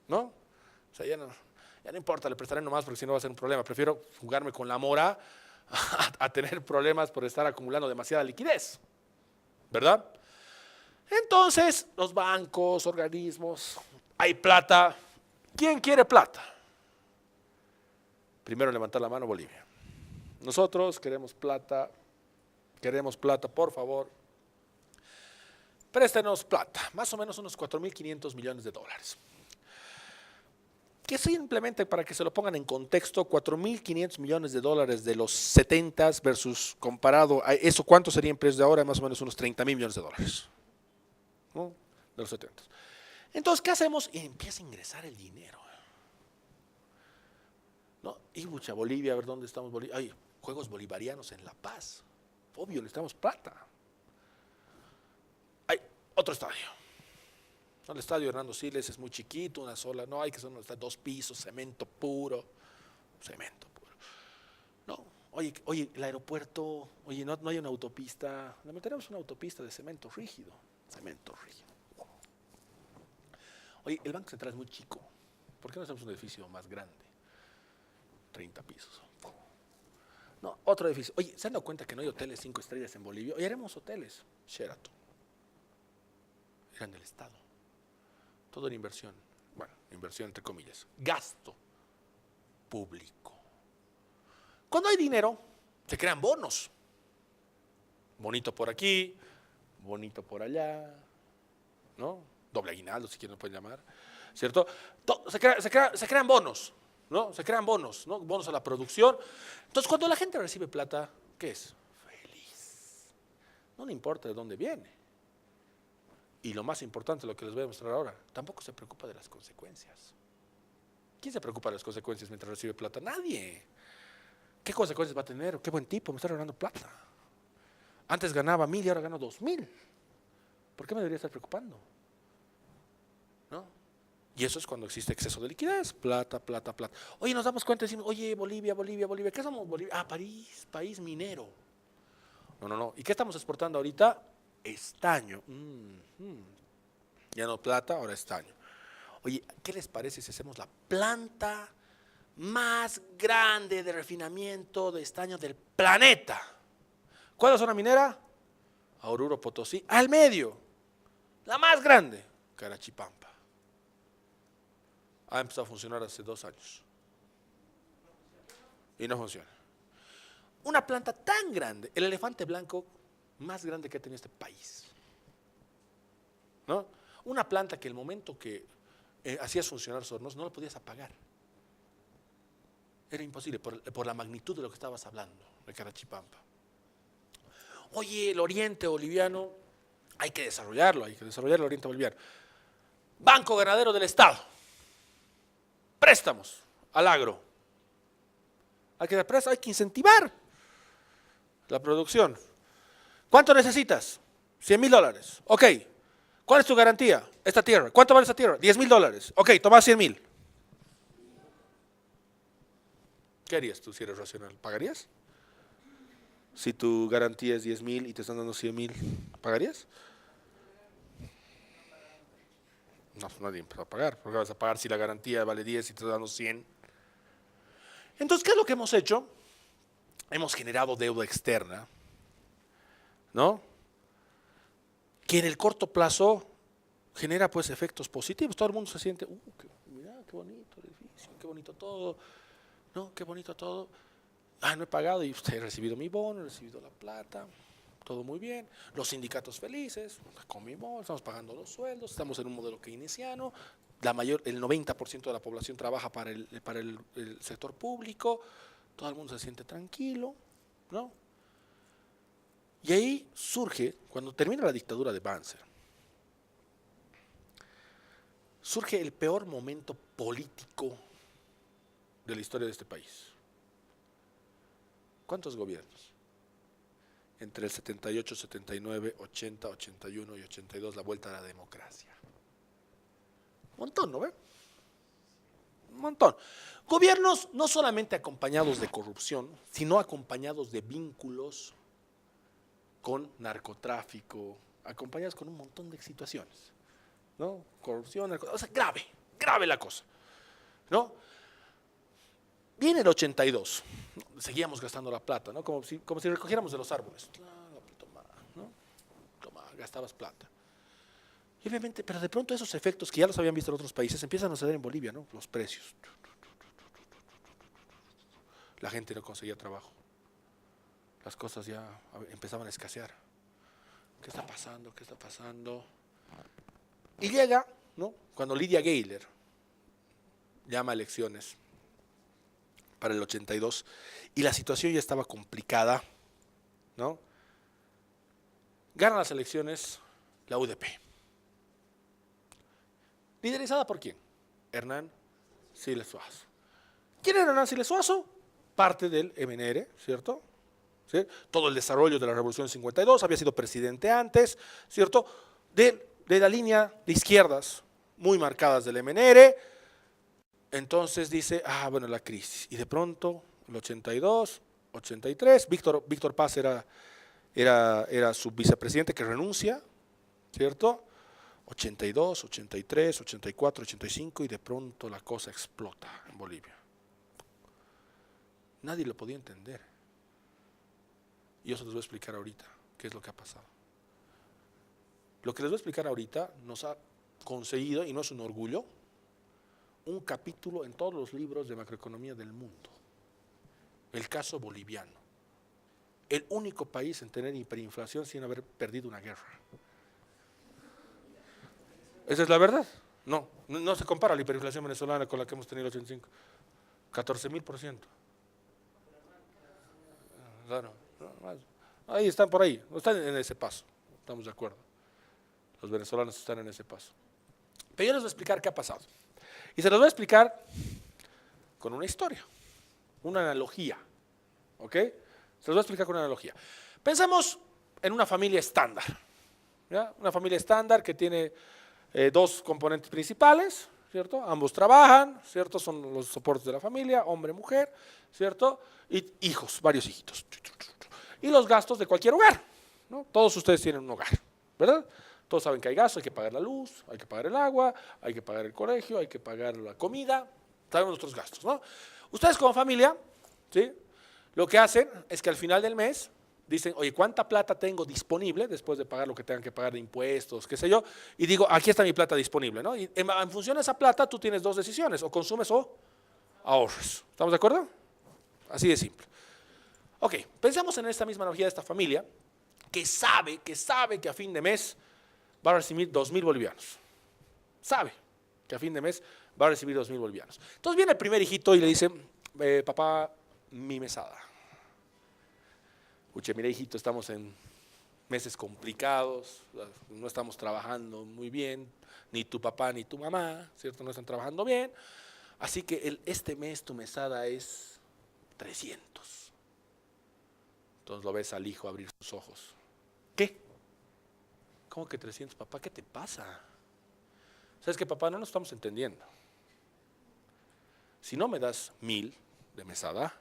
¿No? O sea, ya no importa, le prestaré nomás porque si no va a ser un problema. Prefiero jugarme con la mora a tener problemas por estar acumulando demasiada liquidez. ¿Verdad? Entonces, los bancos, organismos, hay plata. ¿Quién quiere plata? Primero levantar la mano, Bolivia. Nosotros queremos plata, por favor. Préstenos plata, más o menos unos 4.500 millones de dólares. Que simplemente para que se lo pongan en contexto, 4.500 millones de dólares de los 70s versus comparado a eso, ¿cuánto sería en precios de ahora? Más o menos unos 30.000 millones de dólares. ¿No? De los 70. Entonces, ¿qué hacemos? Y empieza a ingresar el dinero. ¿No? Y mucha Bolivia, a ver dónde estamos. Hay Juegos Bolivarianos en La Paz. Obvio, necesitamos plata. Hay otro estadio. ¿No? El estadio Hernando Siles es muy chiquito, una sola. No, hay que ser 2 pisos, cemento puro. Cemento puro. No, oye, el aeropuerto, oye, no hay una autopista. Le meteremos una autopista de cemento rígido. Cemento rígido. Oye, el Banco Central es muy chico. ¿Por qué no hacemos un edificio más grande? 30 pisos. No, otro edificio. Oye, ¿se han dado cuenta que no hay hoteles 5 estrellas en Bolivia? Oye, haremos hoteles. Sheraton. Eran del Estado. Todo en inversión. Bueno, inversión entre comillas. Gasto público. Cuando hay dinero, se crean bonos. Bonito por aquí, bonito por allá, ¿no? Doble aguinaldo, si quieren lo pueden llamar, ¿cierto? Se crean bonos, ¿no? Se crean bonos, ¿no? Bonos a la producción. Entonces, cuando la gente recibe plata, ¿qué es? Feliz. No le importa de dónde viene. Y lo más importante, lo que les voy a mostrar ahora, tampoco se preocupa de las consecuencias. ¿Quién se preocupa de las consecuencias mientras recibe plata? Nadie. ¿Qué consecuencias va a tener? Qué buen tipo, me está regalando plata. Antes ganaba 1.000 y ahora gano 2.000. ¿Por qué me debería estar preocupando? ¿No? Y eso es cuando existe exceso de liquidez. Plata, plata, plata. Oye, nos damos cuenta y decimos, oye, Bolivia. ¿Qué somos Bolivia? Ah, París, país minero. No. ¿Y qué estamos exportando ahorita? Estaño. Ya no plata, ahora estaño. Oye, ¿qué les parece si hacemos la planta más grande de refinamiento de estaño del planeta? ¿Cuál es la zona minera? Oruro, Potosí, al medio. La más grande, Carachipampa. Ha empezado a funcionar hace 2 años. Y no funciona. Una planta tan grande, el elefante blanco más grande que ha tenido este país. ¿No? Una planta que el momento que hacías funcionar sus hornos no la podías apagar. Era imposible por la magnitud de lo que estabas hablando, de Carachipampa. Oye, el oriente boliviano, hay que desarrollar el oriente boliviano. Banco Ganadero del Estado. Préstamos al agro. Hay que incentivar la producción. ¿Cuánto necesitas? $100.000. Ok. ¿Cuál es tu garantía? Esta tierra. ¿Cuánto vale esa tierra? $10.000. Ok, toma 100.000. ¿Qué harías tú si eres racional? ¿Pagarías? Si tu garantía es 10.000 y te están dando 100.000, ¿pagarías? No, pues nadie va a pagar. ¿Por qué vas a pagar si la garantía vale 10 y te están dando 100? Entonces, ¿qué es lo que hemos hecho? Hemos generado deuda externa, ¿no? Que en el corto plazo genera pues efectos positivos. Todo el mundo se siente, mira, qué bonito el edificio, qué bonito todo, ¿no? Qué bonito todo. No he pagado y he recibido mi bono, he recibido la plata, todo muy bien. Los sindicatos felices, con mi bono, estamos pagando los sueldos, estamos en un modelo keynesiano. El 90% de la población trabaja para el sector público, todo el mundo se siente tranquilo, ¿no? Y ahí surge, cuando termina la dictadura de Banzer, surge el peor momento político de la historia de este país. ¿Cuántos gobiernos? Entre el 78, 79, 80, 81 y 82, la vuelta a la democracia. Un montón, ¿no ve? Un montón. Gobiernos no solamente acompañados de corrupción, sino acompañados de vínculos con narcotráfico, acompañados con un montón de situaciones, ¿no? Corrupción, o sea, grave la cosa, ¿no? Viene el 82, seguíamos gastando la plata, ¿no? Como si recogiéramos de los árboles. Toma, ¿no? Toma, gastabas plata. Y obviamente, pero de pronto esos efectos que ya los habían visto en otros países empiezan a suceder en Bolivia, ¿no? Los precios. La gente no conseguía trabajo. Las cosas ya empezaban a escasear. ¿Qué está pasando? ¿Qué está pasando? Y llega, ¿no? Cuando Lidia Gayler llama a elecciones para el 82 y la situación ya estaba complicada, ¿no? Gana las elecciones la UDP. ¿Liderizada por quién? Hernán Siles Suazo. ¿Quién era Hernán Siles Suazo? Parte del MNR, ¿cierto? ¿Sí? Todo el desarrollo de la Revolución 52, había sido presidente antes, ¿cierto? De la línea de izquierdas muy marcadas del MNR. Entonces dice, bueno, la crisis. Y de pronto, el 82, 83, Víctor Paz era su vicepresidente que renuncia, ¿cierto? 82, 83, 84, 85 y de pronto la cosa explota en Bolivia. Nadie lo podía entender. Y yo se los voy a explicar ahorita qué es lo que ha pasado. Lo que les voy a explicar ahorita nos ha conseguido, y no es un orgullo, un capítulo en todos los libros de macroeconomía del mundo. El caso boliviano. El único país en tener hiperinflación sin haber perdido una guerra. Esa es la verdad. No se compara la hiperinflación venezolana con la que hemos tenido en el 85. 14.000%. Claro. Ahí están por ahí. Están en ese paso. Estamos de acuerdo. Los venezolanos están en ese paso. Pero yo les voy a explicar qué ha pasado. Y se los voy a explicar con una historia, una analogía. ¿Ok? Se los voy a explicar con una analogía. Pensemos en una familia estándar. ¿Ya? Una familia estándar que tiene dos componentes principales, ¿cierto? Ambos trabajan, ¿cierto? Son los soportes de la familia, hombre, mujer, ¿cierto? Y hijos, varios hijitos. Y los gastos de cualquier hogar, ¿no? Todos ustedes tienen un hogar, ¿verdad? Todos saben que hay gastos, hay que pagar la luz, hay que pagar el agua, hay que pagar el colegio, hay que pagar la comida, sabemos nuestros gastos, ¿no? Ustedes como familia, ¿sí? Lo que hacen es que al final del mes dicen, oye, ¿cuánta plata tengo disponible después de pagar lo que tengan que pagar de impuestos, qué sé yo? Y digo, aquí está mi plata disponible, ¿no? Y en función de esa plata tú tienes dos decisiones, o consumes o ahorras. ¿Estamos de acuerdo? Así de simple. Ok, pensamos en esta misma analogía de esta familia que sabe que a fin de mes va a recibir 2.000 bolivianos. Sabe que a fin de mes va a recibir 2.000 bolivianos. Entonces viene el primer hijito y le dice, papá, mi mesada. Escuche, mira hijito, estamos en meses complicados, no estamos trabajando muy bien, ni tu papá ni tu mamá, ¿cierto? No están trabajando bien, así que este mes tu mesada es 300. Entonces lo ves al hijo abrir sus ojos. ¿Qué? ¿Cómo que 300, papá? ¿Qué te pasa? ¿Sabes qué, papá? No nos estamos entendiendo. Si no me das 1.000 de mesada,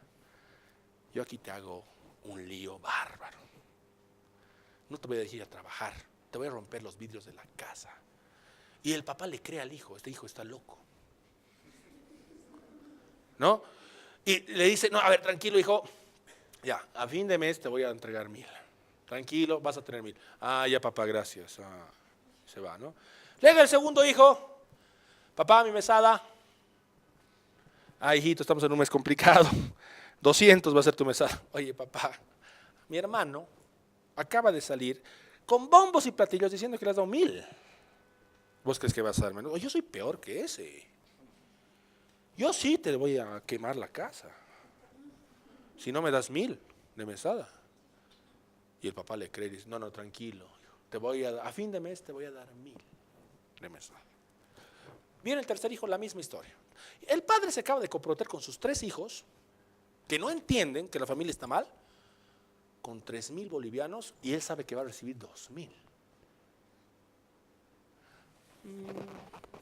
yo aquí te hago un lío bárbaro. No te voy a dejar ir a trabajar, te voy a romper los vidrios de la casa. Y el papá le cree al hijo, este hijo está loco, ¿no? Y le dice, no, a ver, tranquilo hijo, ya, a fin de mes te voy a entregar 1,000. Tranquilo, vas a tener 1,000. Ah, ya papá, gracias. Ah, se va, ¿no? Llega el segundo hijo, papá, mi mesada. Ah, hijito, estamos en un mes complicado. 200 va a ser tu mesada. Oye, papá, mi hermano acaba de salir con bombos y platillos diciendo que le has dado 1,000. ¿Vos crees que vas a dar menos? Yo soy peor que ese. Yo sí te voy a quemar la casa si no me das 1,000 de mesada. Y el papá le cree y dice, no, tranquilo, a fin de mes te voy a dar 1,000 de mesada. Viene el tercer hijo, la misma historia. El padre se acaba de comprometer con sus 3 hijos, que no entienden que la familia está mal, con 3,000 bolivianos, y él sabe que va a recibir 2,000.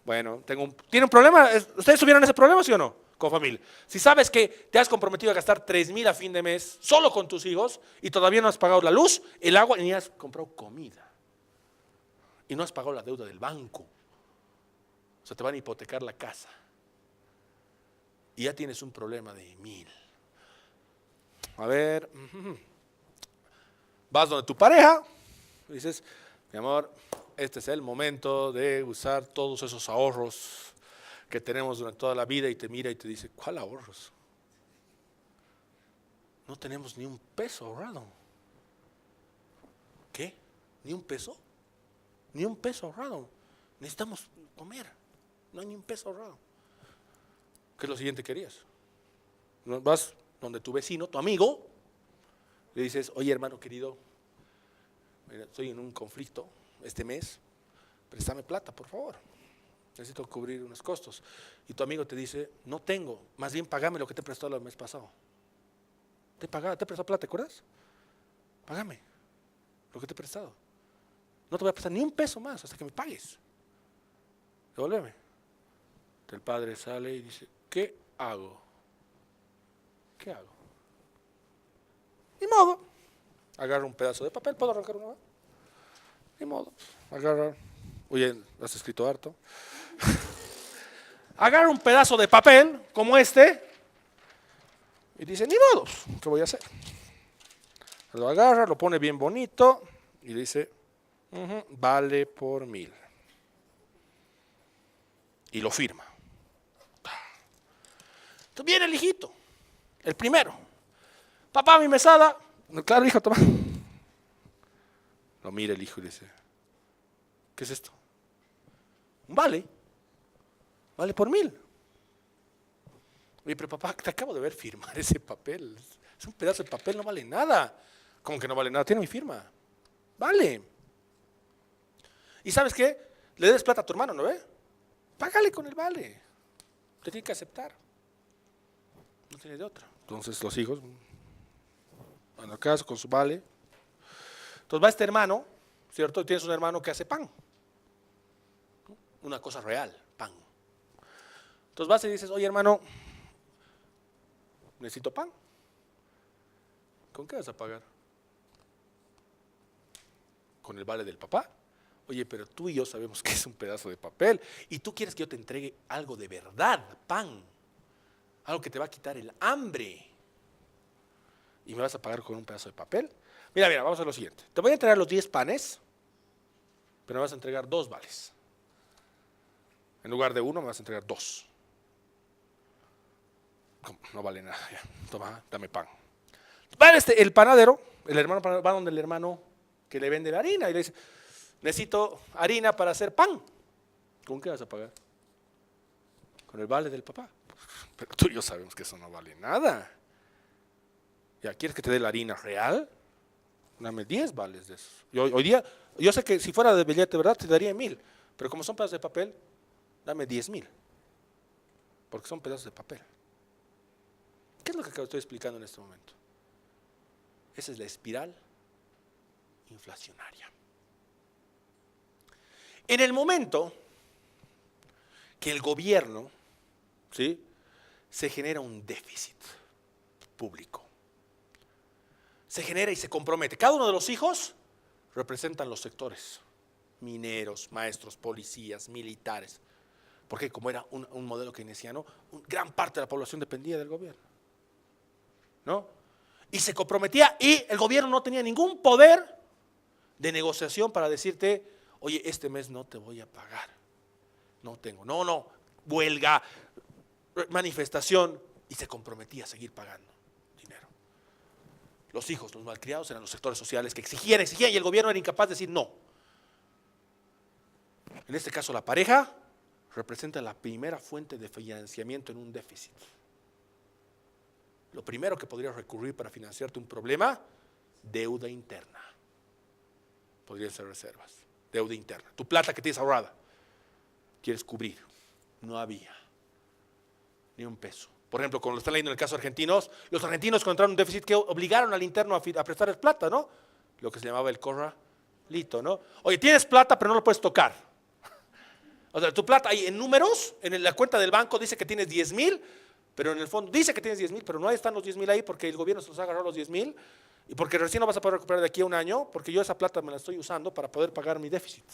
Bueno, ¿tiene un problema? ¿Ustedes tuvieron ese problema, sí o no? Con familia. Si sabes que te has comprometido a gastar 3,000 a fin de mes solo con tus hijos y todavía no has pagado la luz, el agua, ni has comprado comida y no has pagado la deuda del banco, o sea, te van a hipotecar la casa y ya tienes un problema de 1,000. A ver, vas donde tu pareja, dices, mi amor, este es el momento de usar todos esos ahorros que tenemos durante toda la vida, y te mira y te dice, ¿cuál ahorros? No tenemos ni un peso ahorrado. ¿Qué? ¿Ni un peso? Ni un peso ahorrado. Necesitamos comer. No hay ni un peso ahorrado. ¿Qué es lo siguiente que harías? Vas donde tu vecino, tu amigo, le dices, oye hermano querido, mira, estoy en un conflicto este mes, préstame plata por favor, necesito cubrir unos costos. Y tu amigo te dice, no tengo, más bien pagame lo que te he prestado el mes pasado. Te he prestado plata, ¿te acuerdas? Págame lo que te he prestado. No te voy a prestar ni un peso más hasta que me pagues. Devuélveme. El padre sale y dice, ¿qué hago? ¿Qué hago? Ni modo. Agarra un pedazo de papel, ¿puedo arrancar una? Ni modo. Agarra, oye, has escrito harto. Agarra un pedazo de papel como este y dice, ni modo, ¿qué voy a hacer? Lo agarra, lo pone bien bonito y dice, vale por 1,000. Y lo firma. Entonces viene el hijito, el primero. Papá, mi mesada. Claro, hijo, toma. Lo mira el hijo y dice, ¿qué es esto? Vale por 1,000. Oye, pero papá, te acabo de ver firmar ese papel. Es un pedazo de papel, no vale nada. ¿Cómo que no vale nada? Tiene mi firma. Vale. ¿Y sabes qué? Le des plata a tu hermano, ¿no ve? Págale con el vale. Te tiene que aceptar. No tiene de otra. Entonces los hijos, en el caso con su vale. Entonces va este hermano, ¿cierto? Tienes un hermano que hace pan. Una cosa real, pan. Entonces vas y dices, oye hermano, necesito pan. ¿Con qué vas a pagar? ¿Con el vale del papá? Oye, pero tú y yo sabemos que es un pedazo de papel y tú quieres que yo te entregue algo de verdad, pan, algo que te va a quitar el hambre y me vas a pagar con un pedazo de papel. Mira, vamos a lo siguiente. Te voy a entregar los 10 panes, pero me vas a entregar 2 vales. En lugar de 1 me vas a entregar 2. No vale nada, ya. Toma, dame pan. Va el panadero, el hermano panadero, va donde el hermano que le vende la harina y le dice, necesito harina para hacer pan. ¿Con qué vas a pagar? Con el vale del papá. Pero tú y yo sabemos que eso no vale nada. ¿Ya quieres que te dé la harina real? Dame 10 vales de eso. Hoy día, yo sé que si fuera de billete, ¿verdad? Te daría 1,000. Pero como son pedazos de papel, dame 10,000. Porque son pedazos de papel. ¿Qué es lo que estoy explicando en este momento? Esa es la espiral inflacionaria. En el momento que el gobierno, ¿sí?, se genera un déficit público, se genera y se compromete. Cada uno de los hijos representan los sectores: mineros, maestros, policías, militares. Porque como era un modelo keynesiano, gran parte de la población dependía del gobierno, ¿no? Y se comprometía, y el gobierno no tenía ningún poder de negociación para decirte: oye, este mes no te voy a pagar. No tengo, no, huelga, manifestación, y se comprometía a seguir pagando dinero. Los hijos, los malcriados, eran los sectores sociales que exigían, y el gobierno era incapaz de decir no. En este caso, la pareja representa la primera fuente de financiamiento en un déficit. Lo primero que podrías recurrir para financiarte un problema: deuda interna. Podrían ser reservas, deuda interna. Tu plata que tienes ahorrada, quieres cubrir. No había ni un peso. Por ejemplo, como lo están leyendo en el caso argentinos, los argentinos encontraron un déficit que obligaron al interno a prestarles plata, ¿no? Lo que se llamaba el corralito, ¿no? Oye, tienes plata, pero no lo puedes tocar. O sea, tu plata ahí en números, en la cuenta del banco dice que tienes 10,000, pero en el fondo dice que tienes 10,000, pero no están los 10,000 ahí porque el gobierno se los ha agarrado los 10,000, y porque recién lo vas a poder recuperar de aquí a un año, porque yo esa plata me la estoy usando para poder pagar mi déficit.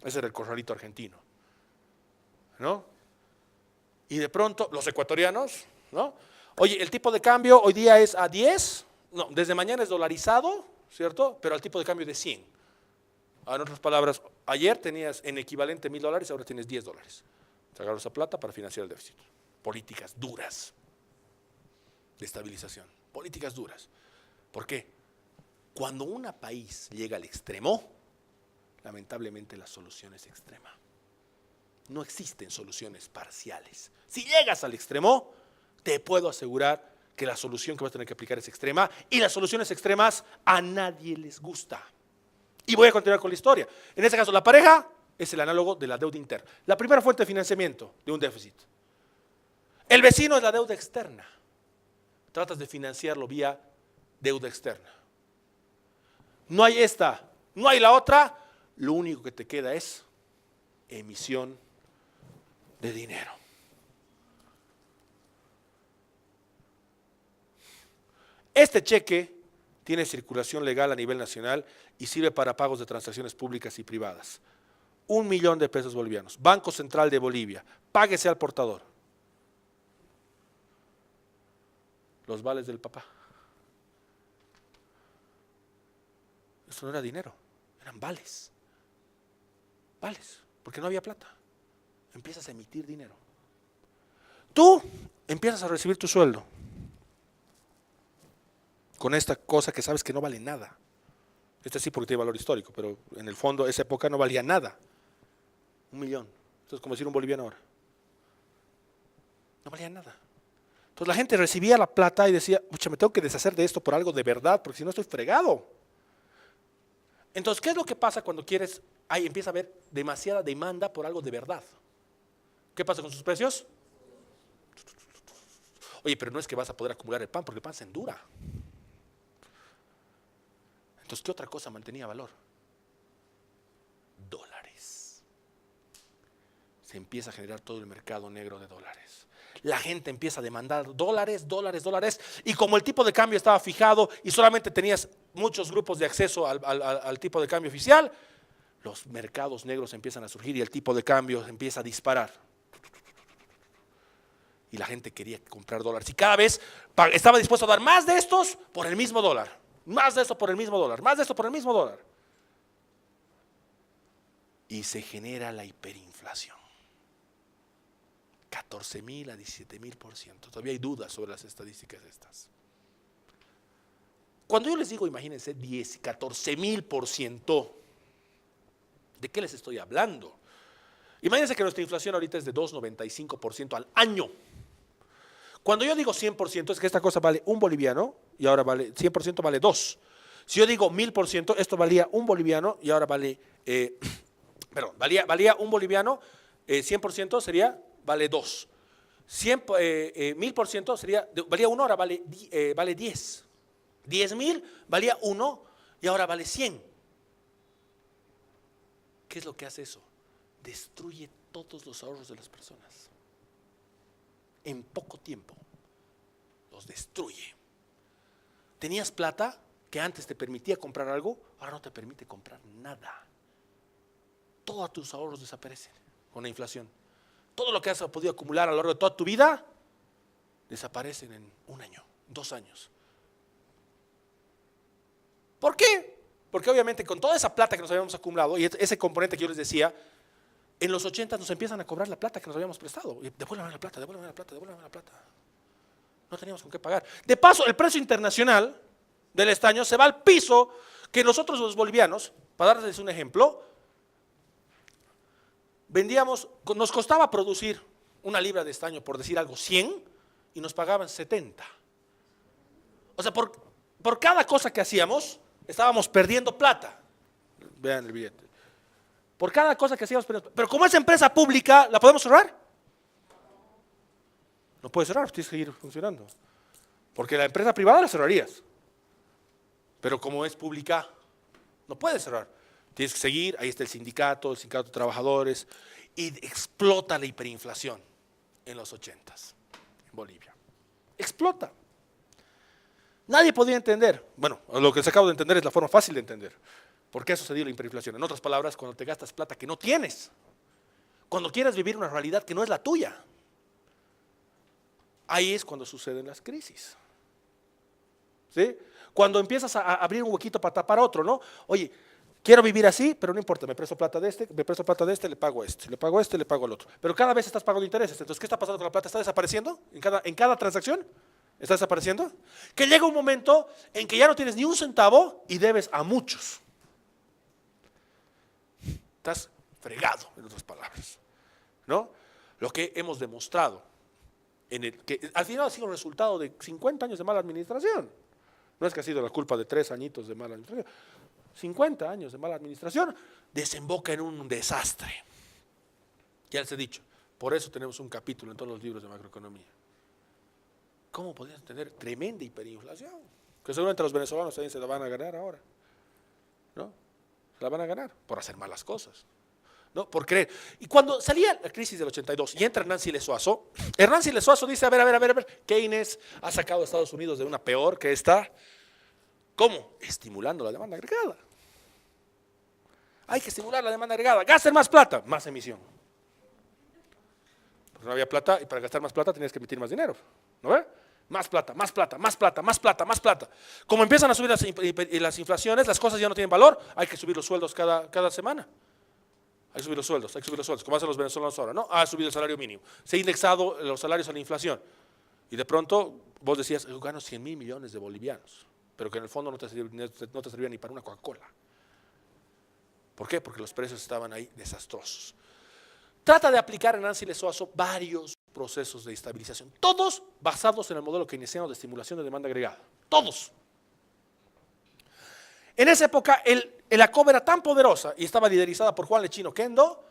Ese era el corralito argentino, ¿no? Y de pronto, los ecuatorianos, ¿no? Oye, el tipo de cambio hoy día es a 10, no, desde mañana es dolarizado, ¿cierto? Pero al tipo de cambio de 100. En otras palabras, ayer tenías en equivalente $1,000, ahora tienes $10. Te agarras esa plata para financiar el déficit. Políticas duras de estabilización, políticas duras. ¿Por qué? Cuando un país llega al extremo, lamentablemente la solución es extrema. No existen soluciones parciales. Si llegas al extremo, te puedo asegurar que la solución que vas a tener que aplicar es extrema, y las soluciones extremas a nadie les gusta. Y voy a continuar con la historia. En este caso, la pareja es el análogo de la deuda interna, la primera fuente de financiamiento de un déficit. El vecino es la deuda externa. Tratas de financiarlo vía deuda externa. No hay esta, no hay la otra, lo único que te queda es emisión de dinero. Este cheque tiene circulación legal a nivel nacional y sirve para pagos de transacciones públicas y privadas. 1 millón de pesos bolivianos. Banco Central de Bolivia. Páguese al portador. Los vales del papá. Eso no era dinero, eran vales. Vales, porque no había plata. Empiezas a emitir dinero. Tú empiezas a recibir tu sueldo con esta cosa que sabes que no vale nada. Este sí porque tiene valor histórico, pero en el fondo esa época no valía nada. 1 millón. Esto es como decir un boliviano ahora. No valía nada. Entonces la gente recibía la plata y decía: pucha, me tengo que deshacer de esto por algo de verdad, porque si no estoy fregado. Entonces, ¿qué es lo que pasa cuando quieres? Ahí empieza a haber demasiada demanda por algo de verdad. ¿Qué pasa con sus precios? Oye, pero no es que vas a poder acumular el pan, porque el pan se endura. Entonces, ¿qué otra cosa mantenía valor? Dólares. Se empieza a generar todo el mercado negro de dólares. La gente empieza a demandar dólares, y como el tipo de cambio estaba fijado y solamente tenías muchos grupos de acceso al tipo de cambio oficial, los mercados negros empiezan a surgir y el tipo de cambio empieza a disparar. Y la gente quería comprar dólares y cada vez estaba dispuesto a dar más de estos por el mismo dólar, más de esto por el mismo dólar, más de esto por el mismo dólar. Y se genera la hiperinflación. 14,000 a 17,000%. Todavía hay dudas sobre las estadísticas estas. Cuando yo les digo, imagínense, 14,000%, ¿de qué les estoy hablando? Imagínense que nuestra inflación ahorita es de 2,95% al año. Cuando yo digo 100%, es que esta cosa vale 1 boliviano y ahora vale 100% vale 2. Si yo digo 1000%, esto valía 1 boliviano y ahora vale, valía 1 boliviano, 100% sería vale 2. 1000% sería, valía 1, ahora vale 10. 10,000 valía 1 y ahora vale 100. ¿Qué es lo que hace eso? Destruye todos los ahorros de las personas. En poco tiempo los destruye. Tenías plata que antes te permitía comprar algo, ahora no te permite comprar nada. Todos tus ahorros desaparecen con la inflación. Todo lo que has podido acumular a lo largo de toda tu vida desaparecen en 1 año, 2 años. ¿Por qué? Porque obviamente con toda esa plata que nos habíamos acumulado, y ese componente que yo les decía, en los 80 nos empiezan a cobrar la plata que nos habíamos prestado. Y devuélveme la plata, devuélveme la plata, devuélveme la plata. No teníamos con qué pagar. De paso, el precio internacional del estaño se va al piso que nosotros los bolivianos, para darles un ejemplo, vendíamos, nos costaba producir 1 libra de estaño, por decir algo, 100, y nos pagaban 70. O sea, por cada cosa que hacíamos, estábamos perdiendo plata. Vean el billete. Por cada cosa que hacíamos, pero como es empresa pública, ¿la podemos cerrar? No puedes cerrar, tienes que seguir funcionando. Porque la empresa privada la cerrarías. Pero como es pública, no puedes cerrar. Tienes que seguir, ahí está el sindicato de trabajadores, y explota la hiperinflación en los 80s en Bolivia. Explota. Nadie podía entender. Bueno, lo que les acabo de entender es la forma fácil de entender. ¿Por qué ha sucedido la hiperinflación? En otras palabras, cuando te gastas plata que no tienes, cuando quieres vivir una realidad que no es la tuya, ahí es cuando suceden las crisis. ¿Sí? Cuando empiezas a abrir un huequito para tapar otro, ¿no? Oye, quiero vivir así, pero no importa, me presto plata de este, le pago a este, le pago a este, le pago al otro. Pero cada vez estás pagando intereses. Entonces, ¿qué está pasando con la plata? ¿Está desapareciendo en cada transacción? ¿Está desapareciendo? Que llega un momento en que ya no tienes ni un centavo y debes a muchos. Estás fregado, en otras palabras, ¿no? Lo que hemos demostrado, que al final ha sido el resultado de 50 años de mala administración. No es que ha sido la culpa de 3 añitos de mala administración. 50 años de mala administración desemboca en un desastre. Ya les he dicho, por eso tenemos un capítulo en todos los libros de macroeconomía. ¿Cómo podrían tener tremenda hiperinflación? Que seguramente los venezolanos también se la van a ganar ahora, ¿no? Se la van a ganar por hacer malas cosas, ¿no? Por creer. Y cuando salía la crisis del 82 y entra Hernán Siles Suazo dice, a ver, Keynes ha sacado a Estados Unidos de una peor que esta. ¿Cómo? Estimulando la demanda agregada. Hay que estimular la demanda agregada. Gasten más plata, más emisión. Porque no había plata y para gastar más plata tenías que emitir más dinero, ¿no ve? Más plata, más plata, más plata, más plata, más plata. Como empiezan a subir las inflaciones, las cosas ya no tienen valor, hay que subir los sueldos cada semana. Hay que subir los sueldos, como hacen los venezolanos ahora, ¿no? Ha subido el salario mínimo. Se ha indexado los salarios a la inflación. Y de pronto vos decías, yo gano 100.000 millones de bolivianos, pero que en el fondo no te servía ni para una Coca-Cola. ¿Por qué? Porque los precios estaban ahí desastrosos. Trata de aplicar en Hernán Siles Suazo varios procesos de estabilización, todos basados en el modelo keynesiano de estimulación de demanda agregada, todos. En esa época el ACOB era tan poderosa y estaba liderizada por Juan Lechino Kendo,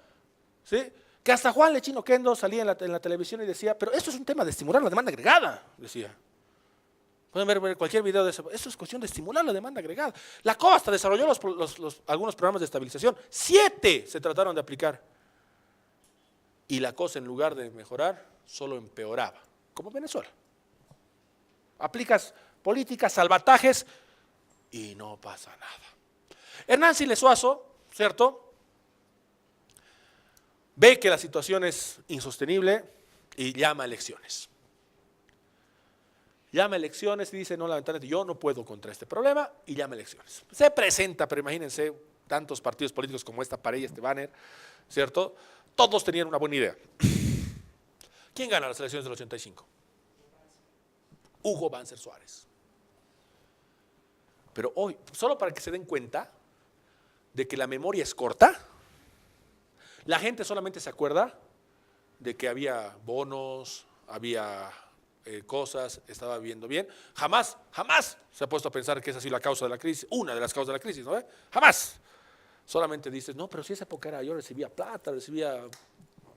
¿sí? Que hasta Juan Lechino Kendo salía en la televisión y decía, pero esto es un tema de estimular la demanda agregada, decía. Pueden ver cualquier video de eso. Esto es cuestión de estimular la demanda agregada. La ACOB hasta desarrolló algunos programas de estabilización, 7 se trataron de aplicar. Y la cosa, en lugar de mejorar, solo empeoraba, como Venezuela. Aplicas políticas, salvatajes y no pasa nada. Hernán Siles Suazo, ¿cierto?, ve que la situación es insostenible y llama a elecciones. Llama a elecciones y dice, no, lamentablemente yo no puedo contra este problema, y llama a elecciones. Se presenta, pero imagínense, tantos partidos políticos como esta pared, este banner, ¿cierto?, todos tenían una buena idea. ¿Quién gana las elecciones del 85? Hugo Banzer Suárez. Pero hoy, solo para que se den cuenta de que la memoria es corta, la gente solamente se acuerda de que había bonos, había cosas, estaba viviendo bien. Jamás se ha puesto a pensar que esa ha sido la causa de la crisis, una de las causas de la crisis, ¿no? Jamás. Solamente dices, no, pero si esa época era, yo recibía plata, recibía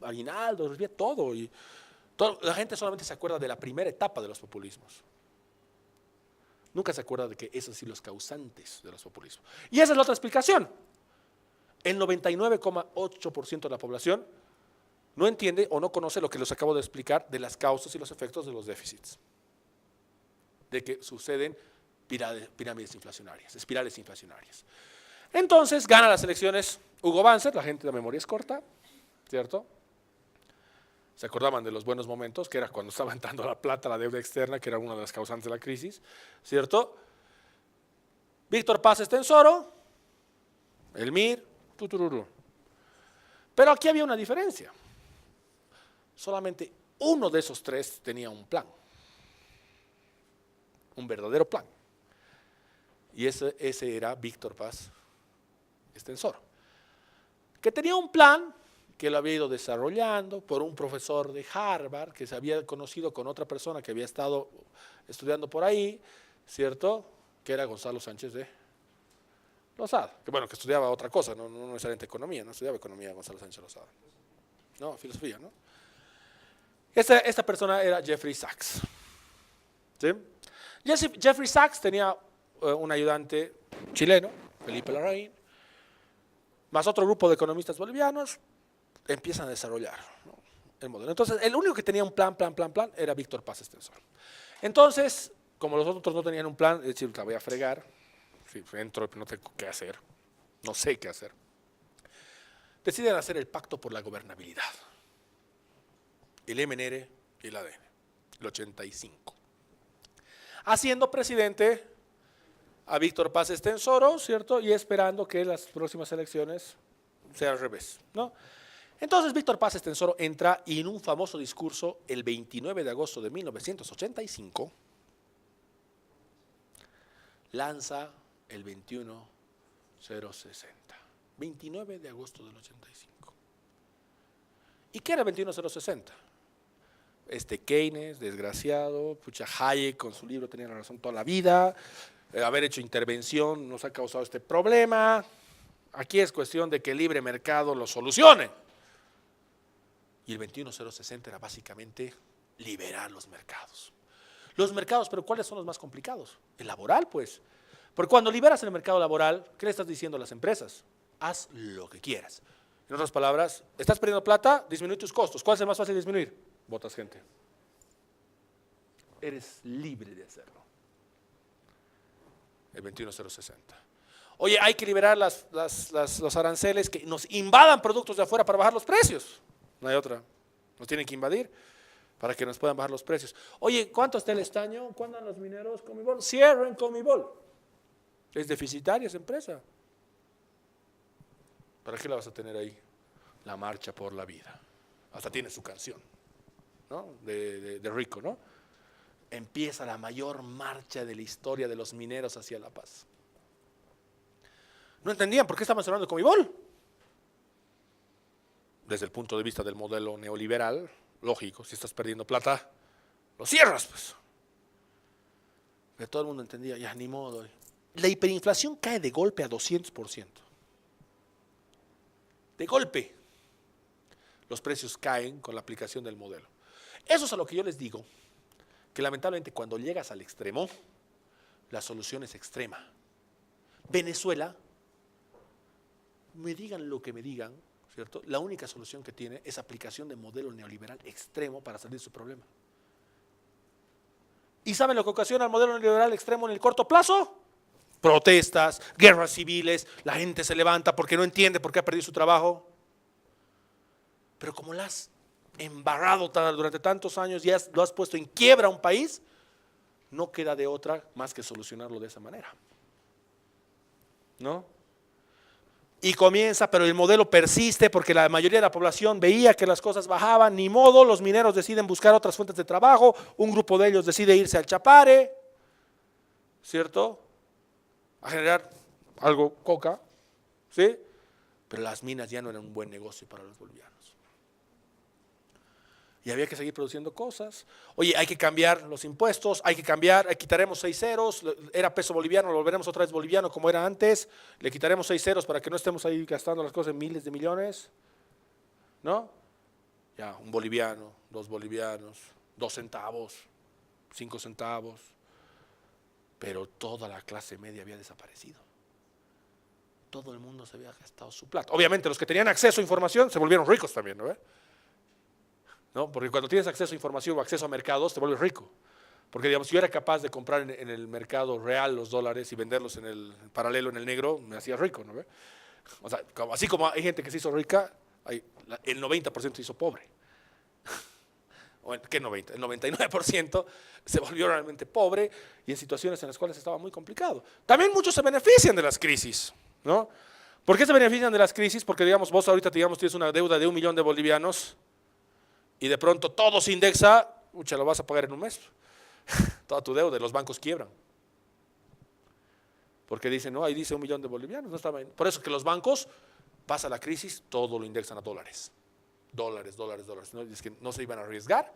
aguinaldo, recibía todo. La gente solamente se acuerda de la primera etapa de los populismos. Nunca se acuerda de que esos han sido los causantes de los populismos. Y esa es la otra explicación. El 99,8% de la población no entiende o no conoce lo que les acabo de explicar de las causas y los efectos de los déficits. De que suceden pirámides inflacionarias, espirales inflacionarias. Entonces gana las elecciones Hugo Banzer, la gente de memoria es corta, ¿cierto? Se acordaban de los buenos momentos, que era cuando estaba entrando la plata, la deuda externa, que era una de las causantes de la crisis, ¿cierto? Víctor Paz Estenssoro, el MIR, tutururú. Pero aquí había una diferencia. Solamente uno de esos tres tenía un plan, un verdadero plan. Y ese era Víctor Paz Estenssoro, que tenía un plan que lo había ido desarrollando por un profesor de Harvard, que se había conocido con otra persona que había estado estudiando por ahí, ¿cierto? Que era Gonzalo Sánchez de Lozada, que bueno, que estudiaba otra cosa, no necesariamente economía, no estudiaba economía Gonzalo Sánchez Lozada, no, filosofía, ¿no? Esta persona era Jeffrey Sachs, ¿sí? Jeffrey Sachs tenía un ayudante chileno, Felipe Larraín, más otro grupo de economistas bolivianos, empiezan a desarrollar, ¿no?, el modelo. Entonces, el único que tenía un plan era Víctor Paz Estenssoro. Entonces, como los otros no tenían un plan, es decir, la voy a fregar, si entro, no tengo qué hacer, no sé qué hacer, deciden hacer el pacto por la gobernabilidad, el MNR y el ADN, el 85, haciendo presidente a Víctor Paz Estenssoro, ¿cierto? Y esperando que las próximas elecciones sea al revés, ¿no? Entonces Víctor Paz Estenssoro entra y en un famoso discurso el 29 de agosto de 1985 lanza el 21060. 29 de agosto del 85. ¿Y qué era el 21060? Keynes, desgraciado, Hayek con su libro tenía la razón toda la vida, haber hecho intervención nos ha causado este problema, aquí es cuestión de que el libre mercado lo solucione. Y el 21060 era básicamente liberar los mercados. Los mercados, pero ¿cuáles son los más complicados? El laboral, pues. Porque cuando liberas el mercado laboral, ¿qué le estás diciendo a las empresas? Haz lo que quieras. En otras palabras, estás perdiendo plata, disminuye tus costos. ¿Cuál es el más fácil de disminuir? Botas gente. Eres libre de hacerlo. El 21060. Oye, hay que liberar los aranceles que nos invadan productos de afuera para bajar los precios. No hay otra. Nos tienen que invadir para que nos puedan bajar los precios. Oye, ¿cuánto está el estaño? ¿Cuándo andan los mineros? Comibol. Cierren Comibol. Es deficitaria esa empresa. ¿Para qué la vas a tener ahí? La marcha por la vida. Hasta tiene su canción, ¿no? De Rico, ¿no? Empieza la mayor marcha de la historia de los mineros hacia la paz. No entendían por qué estaban cerrando el Comibol. Desde el punto de vista del modelo neoliberal, lógico, si estás perdiendo plata, lo cierras, pues. Pero todo el mundo entendía, ya ni modo. La hiperinflación cae de golpe a 200%. De golpe. Los precios caen con la aplicación del modelo. Eso es a lo que yo les digo, que lamentablemente cuando llegas al extremo, la solución es extrema. Venezuela, me digan lo que me digan, ¿cierto? La única solución que tiene es aplicación de modelo neoliberal extremo para salir de su problema. ¿Y saben lo que ocasiona el modelo neoliberal extremo en el corto plazo? Protestas, guerras civiles, la gente se levanta porque no entiende por qué ha perdido su trabajo. Pero como la has embarrado durante tantos años y lo has puesto en quiebra a un país, no queda de otra más que solucionarlo de esa manera, ¿no? Y comienza, pero el modelo persiste porque la mayoría de la población veía que las cosas bajaban, ni modo, los mineros deciden buscar otras fuentes de trabajo, un grupo de ellos decide irse al Chapare, ¿cierto? A generar algo coca, ¿sí? Pero las minas ya no eran un buen negocio para los bolivianos. Y había que seguir produciendo cosas. Oye, hay que cambiar los impuestos, hay que cambiar, quitaremos 6 ceros, era peso boliviano, lo volveremos otra vez boliviano como era antes, le quitaremos 6 ceros para que no estemos ahí gastando las cosas en miles de millones, ¿no? Ya, un boliviano, 2 bolivianos, 2 centavos, 5 centavos, pero toda la clase media había desaparecido. Todo el mundo se había gastado su plata. Obviamente los que tenían acceso a información se volvieron ricos también, ¿no? ¿No? Porque cuando tienes acceso a información o acceso a mercados te vuelves rico. Porque, digamos, si yo era capaz de comprar en el mercado real los dólares y venderlos en el paralelo, en el negro, me hacía rico, ¿no? O sea, así como hay gente que se hizo rica, el 90% se hizo pobre. ¿Qué 90? El 99% se volvió realmente pobre y en situaciones en las cuales estaba muy complicado. También muchos se benefician de las crisis, ¿no? ¿Por qué se benefician de las crisis? Porque, digamos, vos ahorita digamos, tienes una deuda de 1 millón de bolivianos y de pronto todo se indexa, lo vas a pagar en un mes. Toda tu deuda, los bancos quiebran. Porque dicen, no, ahí dice 1 millón de bolivianos. No estaba bien. Por eso que los bancos, pasa la crisis, todo lo indexan a dólares. Dólares. ¿No? Es que no se iban a arriesgar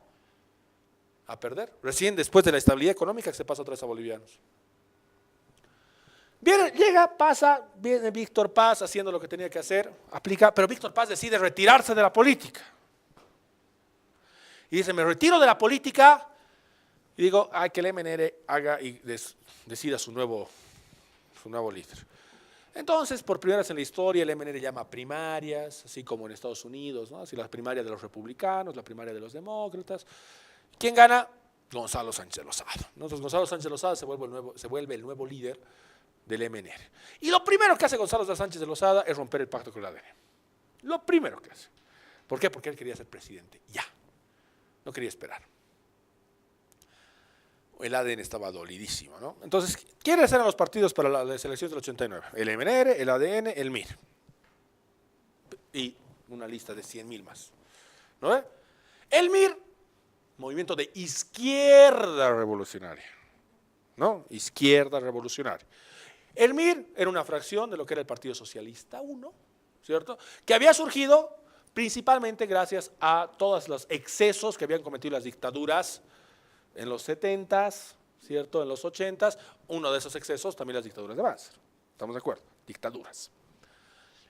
a perder. Recién después de la estabilidad económica que se pasa otra vez a bolivianos. Viene, llega, pasa, viene Víctor Paz haciendo lo que tenía que hacer, aplica, pero Víctor Paz decide retirarse de la política. Y dice, me retiro de la política y digo, que el MNR haga y decida su nuevo líder. Entonces, por primera vez en la historia, el MNR llama primarias, así como en Estados Unidos, ¿no? Así la primaria de los republicanos, la primaria de los demócratas. ¿Quién gana? Gonzalo Sánchez Lozada. Entonces, Gonzalo Sánchez Lozada se vuelve el nuevo líder del MNR. Y lo primero que hace Gonzalo Sánchez de Lozada es romper el pacto con el ADN. Lo primero que hace. ¿Por qué? Porque él quería ser presidente. Ya. No quería esperar. El ADN estaba dolidísimo, ¿no? Entonces, ¿quiénes eran los partidos para las elecciones del 89? El MNR, el ADN, el MIR. Y una lista de 100.000 más. ¿No? El MIR, movimiento de izquierda revolucionaria. ¿No? Izquierda revolucionaria. El MIR era una fracción de lo que era el Partido Socialista 1, ¿cierto? Que había surgido principalmente gracias a todos los excesos que habían cometido las dictaduras en los 70s, ¿cierto? En los 80s, uno de esos excesos también las dictaduras de Banzer. ¿Estamos de acuerdo? Dictaduras.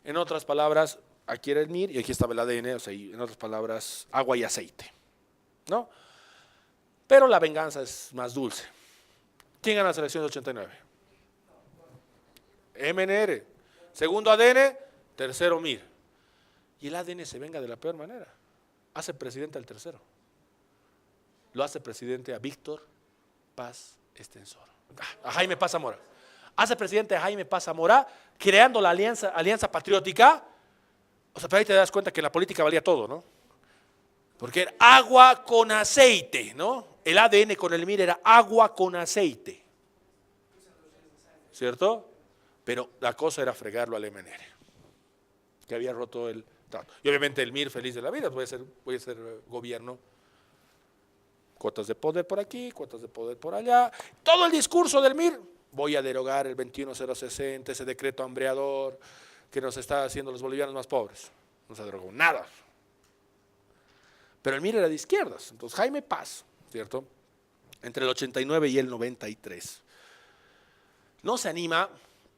En otras palabras, aquí era el MIR y aquí estaba el ADN, o sea, en otras palabras, agua y aceite, ¿no? Pero la venganza es más dulce. ¿Quién gana la selección del 89? MNR. Segundo ADN, tercero MIR. Y el ADN se venga de la peor manera. Hace presidente al tercero. Lo hace presidente a Víctor Paz Estenssoro. A Jaime Paz Zamora. Hace presidente a Jaime Paz Zamora, creando la alianza patriótica. O sea, pero ahí te das cuenta que en la política valía todo, ¿no? Porque era agua con aceite, ¿no? El ADN con el MIR era agua con aceite. ¿Cierto? Pero la cosa era fregarlo al MNR, que había roto el trato. Y obviamente el MIR feliz de la vida, puede ser gobierno. Cuotas de poder por aquí, cuotas de poder por allá. Todo el discurso del MIR, voy a derogar el 21060, ese decreto hambreador que nos está haciendo los bolivianos más pobres. No se derogó nada. Pero el MIR era de izquierdas. Entonces Jaime Paz, ¿cierto? Entre el 89 y el 93, no se anima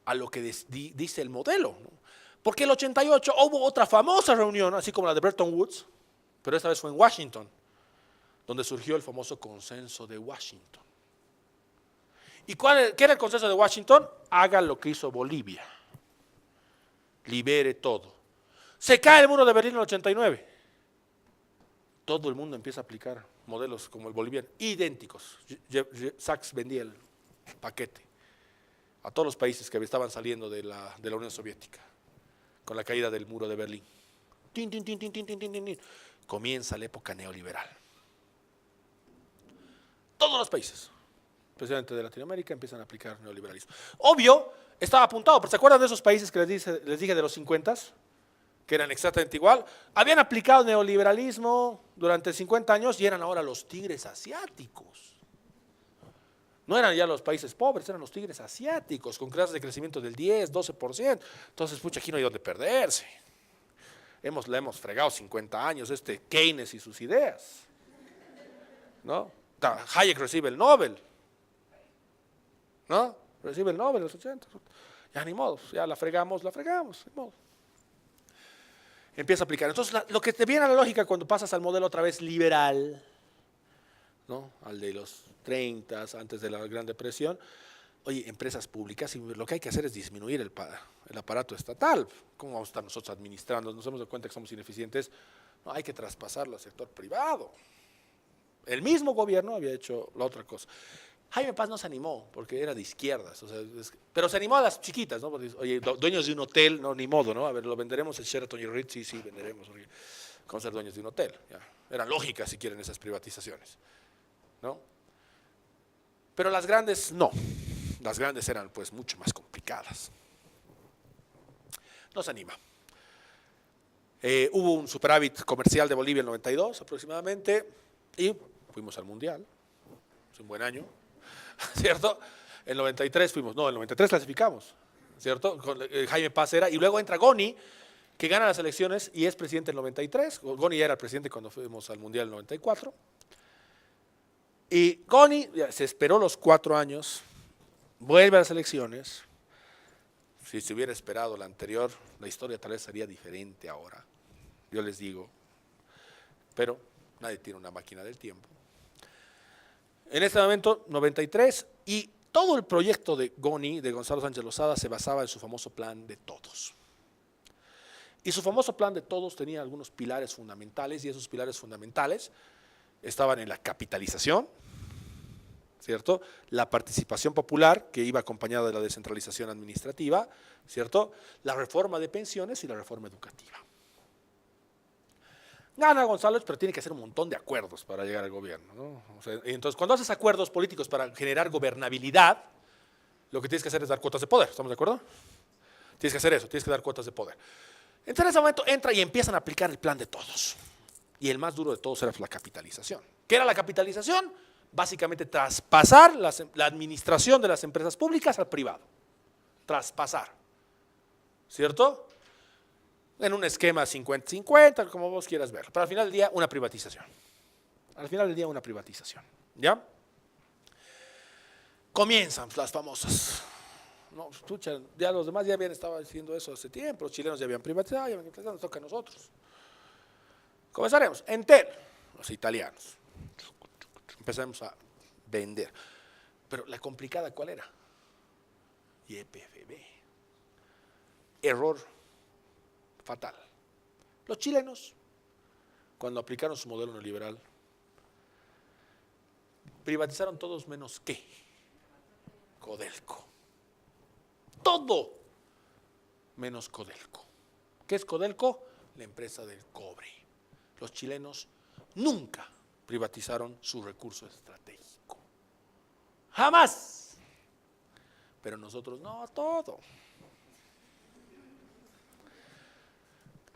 a lo que dice el modelo, ¿no? Porque el 88 hubo otra famosa reunión, así como la de Bretton Woods, pero esta vez fue en Washington, donde surgió el famoso consenso de Washington. ¿Y qué era el consenso de Washington? Haga lo que hizo Bolivia. Libere todo. Se cae el muro de Berlín en el 89. Todo el mundo empieza a aplicar modelos como el boliviano, idénticos. Sachs vendía el paquete a todos los países que estaban saliendo de la Unión Soviética, con la caída del muro de Berlín. Tin, tin, tin, tin, tin, tin, tin, tin. Comienza la época neoliberal. Todos los países, especialmente de Latinoamérica, empiezan a aplicar neoliberalismo. Obvio, estaba apuntado, pero ¿se acuerdan de esos países que les dije de los 50s? Que eran exactamente igual. Habían aplicado neoliberalismo durante 50 años y eran ahora los tigres asiáticos. No eran ya los países pobres, eran los tigres asiáticos, con tasas de crecimiento del 10, 12%. Entonces, pucha, aquí no hay donde perderse. La hemos fregado 50 años, Keynes y sus ideas, ¿no? Hayek recibe el Nobel, ¿no? Recibe el Nobel en los 80. Ya ni modo, ya la fregamos, ni modo. Empieza a aplicar. Entonces, lo que te viene a la lógica cuando pasas al modelo otra vez liberal, ¿no? Al de los 30, antes de la Gran Depresión. Oye, empresas públicas, y lo que hay que hacer es disminuir el aparato estatal. ¿Cómo vamos a estar nosotros administrando? Nos hemos dado cuenta que somos ineficientes. No, hay que traspasarlo al sector privado. El mismo gobierno había hecho la otra cosa. Jaime Paz no se animó, porque era de izquierdas, o sea, pero se animó a las chiquitas, ¿no? Porque, oye, dueños de un hotel, no, ni modo, ¿no? A ver, lo venderemos el Sheraton y Ritz, sí, venderemos, porque con ser dueños de un hotel, ya. Eran lógicas, si quieren, esas privatizaciones, ¿no? Pero las grandes, no. Las grandes eran, pues, mucho más complicadas. No se anima. Hubo un superávit comercial de Bolivia en el 92 aproximadamente, y fuimos al Mundial, es un buen año, ¿cierto? El 93 fuimos, no, el 93 clasificamos, ¿cierto? Con Jaime Paz era, y luego entra Goni, que gana las elecciones y es presidente en el 93. Goni ya era el presidente cuando fuimos al Mundial en el 94. Y Goni se esperó los 4 años, vuelve a las elecciones. Si se hubiera esperado la anterior, la historia tal vez sería diferente ahora, yo les digo, pero nadie tiene una máquina del tiempo. En este momento, 93, y todo el proyecto de Goni, de Gonzalo Sánchez Lozada, se basaba en su famoso plan de todos. Y su famoso plan de todos tenía algunos pilares fundamentales, y esos pilares fundamentales estaban en la capitalización, ¿cierto? La participación popular, que iba acompañada de la descentralización administrativa, ¿cierto? La reforma de pensiones y la reforma educativa. Gana Gonzalo, pero tiene que hacer un montón de acuerdos para llegar al gobierno, ¿no? O sea, entonces, cuando haces acuerdos políticos para generar gobernabilidad, lo que tienes que hacer es dar cuotas de poder, ¿estamos de acuerdo? Tienes que hacer eso, tienes que dar cuotas de poder. Entonces, en ese momento entra y empiezan a aplicar el plan de todos. Y el más duro de todos era la capitalización. ¿Qué era la capitalización? Básicamente traspasar la administración de las empresas públicas al privado. Traspasar. ¿Cierto? En un esquema 50-50, como vos quieras verlo. Pero al final del día, una privatización. Al final del día, una privatización. ¿Ya? Comienzan las famosas. No, escucha, ya los demás ya habían estado diciendo eso hace tiempo. Los chilenos ya habían privatizado, nos toca a nosotros. Comenzaremos. Entel, los italianos. Empezamos a vender. Pero la complicada, ¿cuál era? YPFB. Error fatal. Los chilenos, cuando aplicaron su modelo neoliberal, privatizaron todos menos ¿qué? Codelco. Todo menos Codelco. ¿Qué es Codelco? La empresa del cobre. Los chilenos nunca privatizaron su recurso estratégico. Jamás. Pero nosotros no, todo.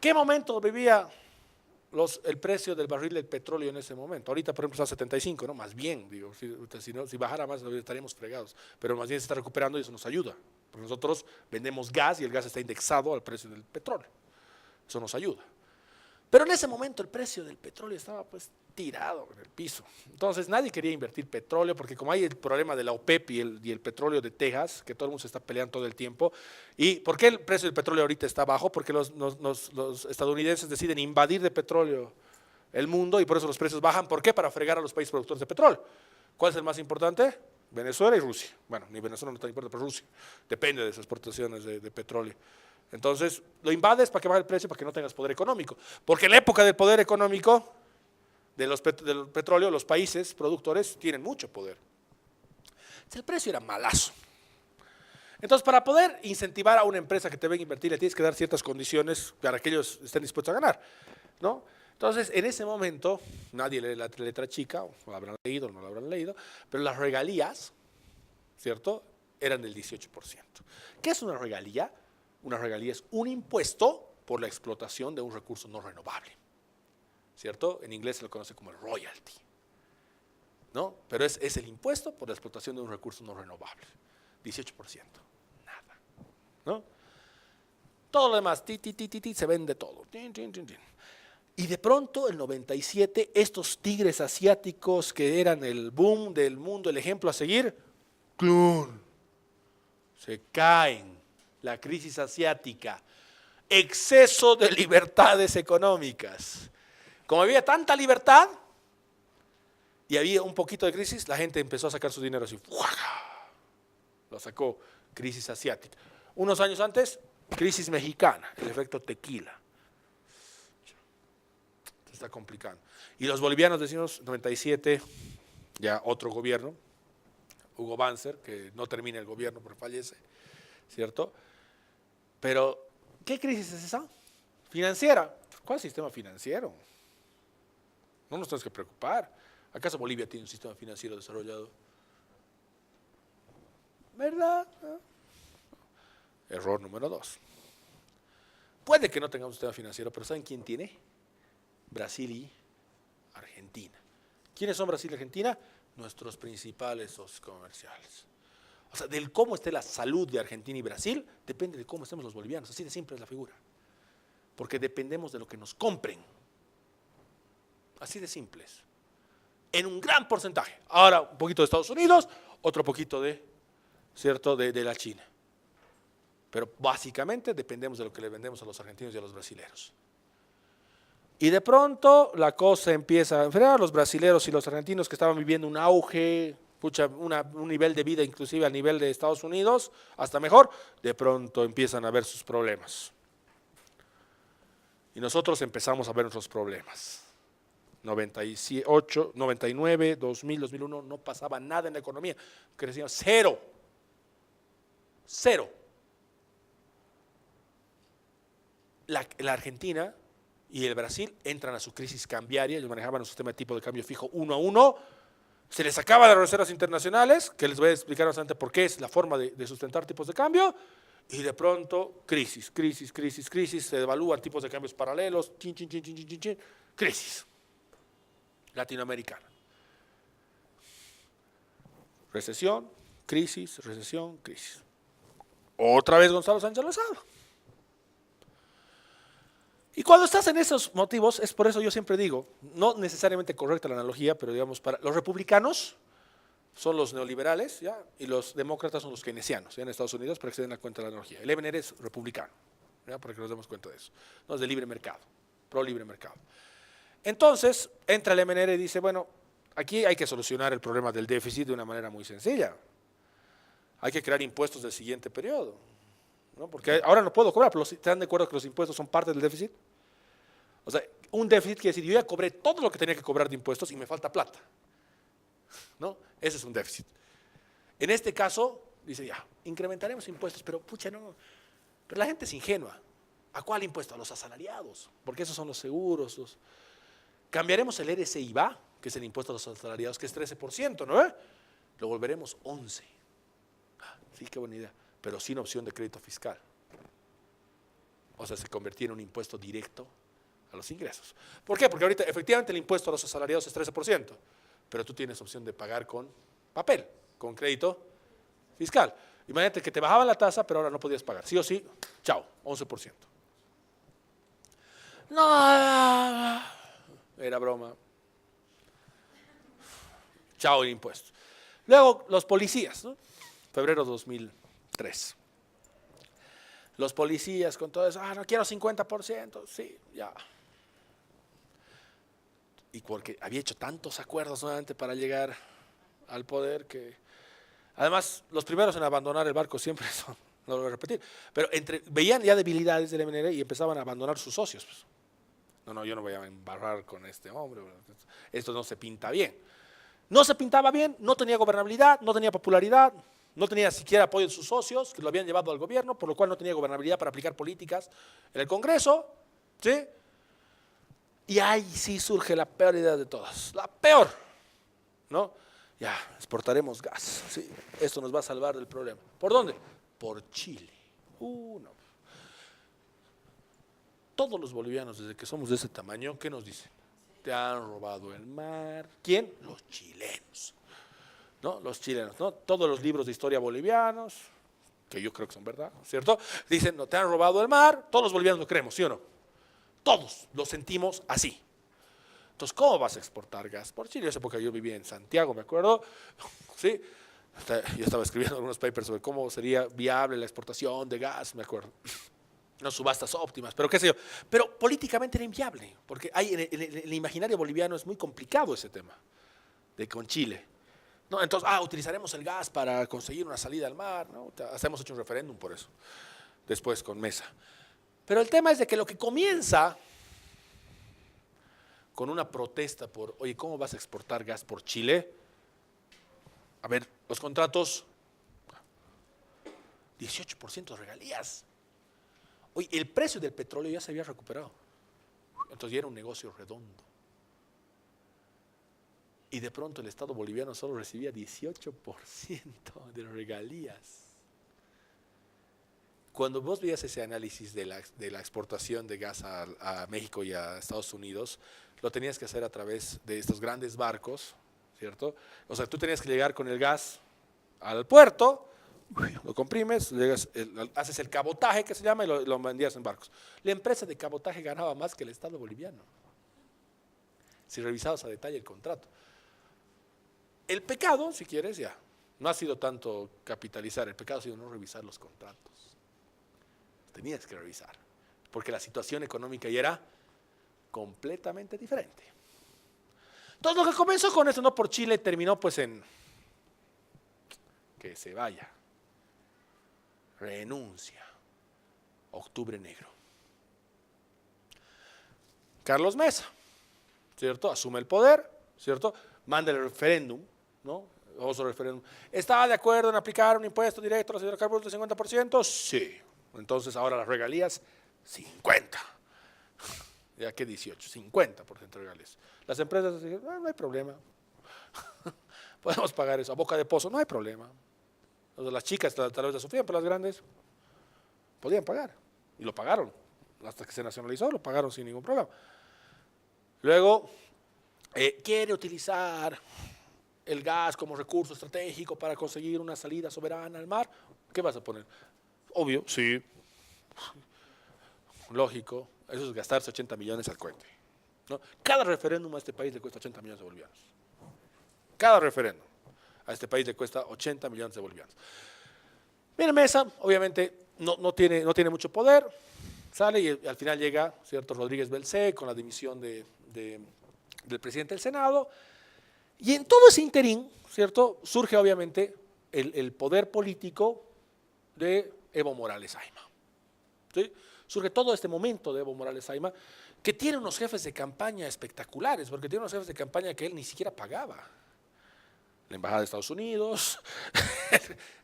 ¿Qué momento vivía el precio del barril del petróleo en ese momento? Ahorita, por ejemplo, está a 75, ¿no? Más bien, digo, si bajara más estaríamos fregados. Pero más bien se está recuperando y eso nos ayuda. Porque nosotros vendemos gas y el gas está indexado al precio del petróleo. Eso nos ayuda. Pero en ese momento el precio del petróleo estaba pues tirado en el piso. Entonces nadie quería invertir petróleo porque como hay el problema de la OPEP y el petróleo de Texas, que todo el mundo se está peleando todo el tiempo. ¿Y por qué el precio del petróleo ahorita está bajo? Porque los estadounidenses deciden invadir de petróleo el mundo y por eso los precios bajan. ¿Por qué? Para fregar a los países productores de petróleo. ¿Cuál es el más importante? Venezuela y Rusia. Bueno, ni Venezuela no tan importante, pero Rusia. Depende de sus exportaciones de petróleo. Entonces, lo invades para que baje el precio, para que no tengas poder económico. Porque en la época del poder económico del petróleo, los países productores tienen mucho poder. El precio era malazo. Entonces, para poder incentivar a una empresa que te venga a invertir, le tienes que dar ciertas condiciones para que ellos estén dispuestos a ganar, ¿no? Entonces, en ese momento, nadie lee la letra chica, o lo habrán leído o no lo habrán leído, pero las regalías, ¿cierto?, eran del 18%. ¿Qué es una regalía? Una regalía es un impuesto por la explotación de un recurso no renovable, ¿cierto? En inglés se lo conoce como el royalty, ¿no? Pero es el impuesto por la explotación de un recurso no renovable, 18%, nada, ¿no? Todo lo demás, se vende todo. Y de pronto, el 97, estos tigres asiáticos que eran el boom del mundo, el ejemplo a seguir, ¡clun!, se caen. La crisis asiática, exceso de libertades económicas. Como había tanta libertad y había un poquito de crisis, la gente empezó a sacar su dinero así. Lo sacó, crisis asiática. Unos años antes, crisis mexicana, el efecto tequila. está complicando. Y los bolivianos decimos, 97, ya otro gobierno, Hugo Banzer, que no termina el gobierno porque fallece, ¿cierto? Pero, ¿qué crisis es esa? Financiera. ¿Cuál sistema financiero? No nos tenemos que preocupar. ¿Acaso Bolivia tiene un sistema financiero desarrollado? ¿Verdad? Error número 2. Puede que no tengamos un sistema financiero, pero ¿saben quién tiene? Brasil y Argentina. ¿Quiénes son Brasil y Argentina? Nuestros principales socios comerciales. O sea, del cómo esté la salud de Argentina y Brasil, depende de cómo estemos los bolivianos. Así de simple es la figura. Porque dependemos de lo que nos compren. Así de simples. En un gran porcentaje. Ahora un poquito de Estados Unidos, otro poquito de, ¿cierto?, de la China. Pero básicamente dependemos de lo que le vendemos a los argentinos y a los brasileros. Y de pronto la cosa empieza a enfriar. Los brasileros y los argentinos que estaban viviendo un auge, un nivel de vida inclusive al nivel de Estados Unidos, hasta mejor, de pronto empiezan a ver sus problemas. Y nosotros empezamos a ver nuestros problemas. 98, 99, 2000, 2001, no pasaba nada en la economía. Crecíamos cero. Cero. La Argentina y el Brasil entran a su crisis cambiaria. Ellos manejaban un sistema de tipo de cambio fijo 1-1. Se les acaba las reservas internacionales, que les voy a explicar bastante por qué es la forma de sustentar tipos de cambio. Y de pronto, crisis, se devalúan tipos de cambios paralelos, crisis latinoamericana. Recesión, crisis. Otra vez Gonzalo Sánchez Lozada. Y cuando estás en esos motivos, es por eso yo siempre digo, no necesariamente correcta la analogía, pero digamos, para los republicanos son los neoliberales, ¿ya? Y los demócratas son los keynesianos, ¿ya? En Estados Unidos, para que se den cuenta de la analogía. El MNR es republicano, ¿ya? Para que nos demos cuenta de eso. No es de libre mercado, pro libre mercado. Entonces, entra el MNR y dice, bueno, aquí hay que solucionar el problema del déficit de una manera muy sencilla. Hay que crear impuestos del siguiente periodo, ¿no? Porque ahora no puedo cobrar, pero ¿están de acuerdo que los impuestos son parte del déficit? O sea, un déficit quiere decir, yo ya cobré todo lo que tenía que cobrar de impuestos y me falta plata, ¿no? Ese es un déficit. En este caso, dice ya, incrementaremos impuestos, pero pucha, no. Pero la gente es ingenua. ¿A cuál impuesto? A los asalariados, porque esos son los seguros. Cambiaremos el RSIVA, que es el impuesto a los asalariados, que es 13%, ¿no? Lo volveremos 11%. Sí, qué buena idea, pero sin opción de crédito fiscal. O sea, se convertía en un impuesto directo a los ingresos. ¿Por qué? Porque ahorita efectivamente el impuesto a los asalariados es 13%, pero tú tienes opción de pagar con papel, con crédito fiscal. Imagínate que te bajaban la tasa, pero ahora no podías pagar. Sí o sí, chao, 11%. No, era broma. Chao el impuesto. Luego los policías, ¿no? Febrero 2003. Los policías con todo eso, no quiero 50%, sí, ya. Y porque había hecho tantos acuerdos nuevamente para llegar al poder que, además, los primeros en abandonar el barco siempre son, no lo voy a repetir, pero veían ya debilidades del MNR y empezaban a abandonar sus socios. Pues. No, yo no voy a embarrar con este hombre, esto no se pinta bien. No se pintaba bien, no tenía gobernabilidad, no tenía popularidad, no tenía siquiera apoyo de sus socios, que lo habían llevado al gobierno, por lo cual no tenía gobernabilidad para aplicar políticas en el Congreso, ¿sí? Y ahí sí surge la peor idea de todas, la peor, ¿no? Ya, exportaremos gas, sí, esto nos va a salvar del problema. ¿Por dónde? Por Chile. No. Todos los bolivianos, desde que somos de ese tamaño, ¿qué nos dicen? Te han robado el mar. ¿Quién? Los chilenos. ¿No? Los chilenos, ¿no? Todos los libros de historia bolivianos, que yo creo que son verdad, ¿cierto? Dicen, no, te han robado el mar, todos los bolivianos lo creemos, ¿sí o no? Todos lo sentimos así. Entonces, ¿cómo vas a exportar gas por Chile? En esa época yo vivía en Santiago, me acuerdo, ¿sí? Yo estaba escribiendo algunos papers sobre cómo sería viable la exportación de gas, me acuerdo. No subastas óptimas, pero qué sé yo. Pero políticamente era inviable, porque en el imaginario boliviano es muy complicado ese tema, con Chile. No, entonces, utilizaremos el gas para conseguir una salida al mar, ¿no? Hasta hemos hecho un referéndum por eso, después con Mesa. Pero el tema es de que lo que comienza con una protesta por, oye, ¿cómo vas a exportar gas por Chile? A ver, los contratos, 18% de regalías. Oye, el precio del petróleo ya se había recuperado. Entonces ya era un negocio redondo. Y de pronto el Estado boliviano solo recibía 18% de regalías. Cuando vos veías ese análisis de la exportación de gas a México y a Estados Unidos, lo tenías que hacer a través de estos grandes barcos, ¿cierto? O sea, tú tenías que llegar con el gas al puerto, lo comprimes, haces el cabotaje que se llama y lo vendías en barcos. La empresa de cabotaje ganaba más que el Estado boliviano, si revisabas a detalle el contrato. El pecado, si quieres, ya, no ha sido tanto capitalizar, el pecado ha sido no revisar los contratos. Tenías que revisar, porque la situación económica ya era completamente diferente. Entonces lo que comenzó con eso, no por Chile, terminó pues en que se vaya, renuncia, octubre negro. Carlos Mesa, ¿cierto? Asume el poder, ¿cierto? Manda el referéndum, ¿no? Famoso referéndum. ¿Está de acuerdo en aplicar un impuesto directo a los hidrocarburos del 50%? Sí. Entonces ahora las regalías, 50. Ya que 18, 50% de regalías. Las empresas dicen, no hay problema. Podemos pagar eso. A boca de pozo, no hay problema. Entonces, las chicas tal vez la sufrían, pero las grandes podían pagar. Y lo pagaron. Hasta que se nacionalizó, lo pagaron sin ningún problema. Luego, quiere utilizar el gas como recurso estratégico para conseguir una salida soberana al mar. ¿Qué vas a poner? Obvio, sí. Lógico. Eso es gastarse 80 millones al cohete, ¿no? Cada referéndum a este país le cuesta 80 millones de bolivianos. Cada referéndum a este país le cuesta 80 millones de bolivianos. Mira, Mesa, obviamente, no tiene mucho poder, sale y al final llega, ¿cierto?, Rodríguez Belcé con la dimisión del presidente del Senado. Y en todo ese interín, ¿cierto?, surge obviamente el poder político de Evo Morales Ayma. ¿Sí? Surge todo este momento de Evo Morales Ayma, que tiene unos jefes de campaña espectaculares, porque tiene unos jefes de campaña que él ni siquiera pagaba. La Embajada de Estados Unidos,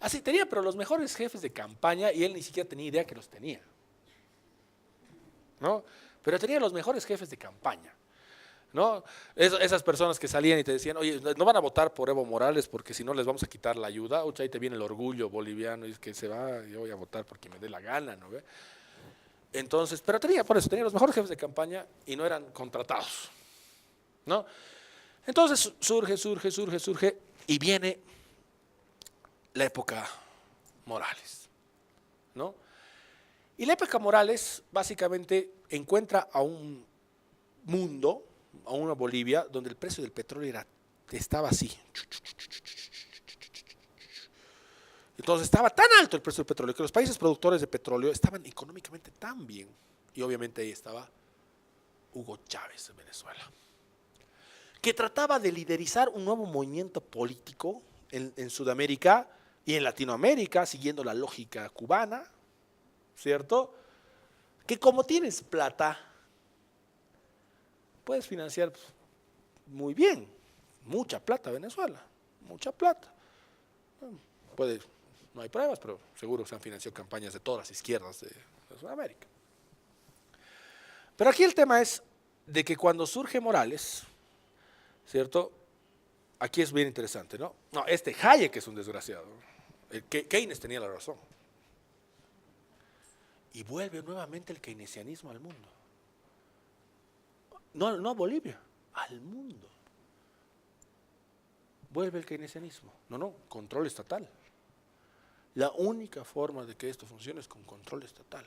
así tenía, pero los mejores jefes de campaña, y él ni siquiera tenía idea que los tenía, ¿no? Pero tenía los mejores jefes de campaña, ¿no? Esas personas que salían y te decían, oye, no van a votar por Evo Morales porque si no les vamos a quitar la ayuda. Ahí te viene el orgullo boliviano y es que se va, yo voy a votar porque me dé la gana, ¿no? Entonces, pero tenía los mejores jefes de campaña y no eran contratados, ¿no? Entonces surge y viene la época Morales, ¿no? Y la época Morales básicamente encuentra a un mundo, a una Bolivia, donde el precio del petróleo estaba así. Entonces estaba tan alto el precio del petróleo que los países productores de petróleo estaban económicamente tan bien. Y obviamente ahí estaba Hugo Chávez en Venezuela, que trataba de liderizar un nuevo movimiento político en Sudamérica y en Latinoamérica, siguiendo la lógica cubana, ¿cierto? Que como tienes plata, puedes financiar muy bien, mucha plata Venezuela, mucha plata. No hay pruebas, pero seguro se han financiado campañas de todas las izquierdas de Sudamérica. Pero aquí el tema es de que cuando surge Morales, ¿cierto? Aquí es bien interesante, ¿no? No, Hayek es un desgraciado. Keynes tenía la razón. Y vuelve nuevamente el keynesianismo al mundo. No a Bolivia, al mundo. Vuelve el keynesianismo. No, control estatal. La única forma de que esto funcione es con control estatal.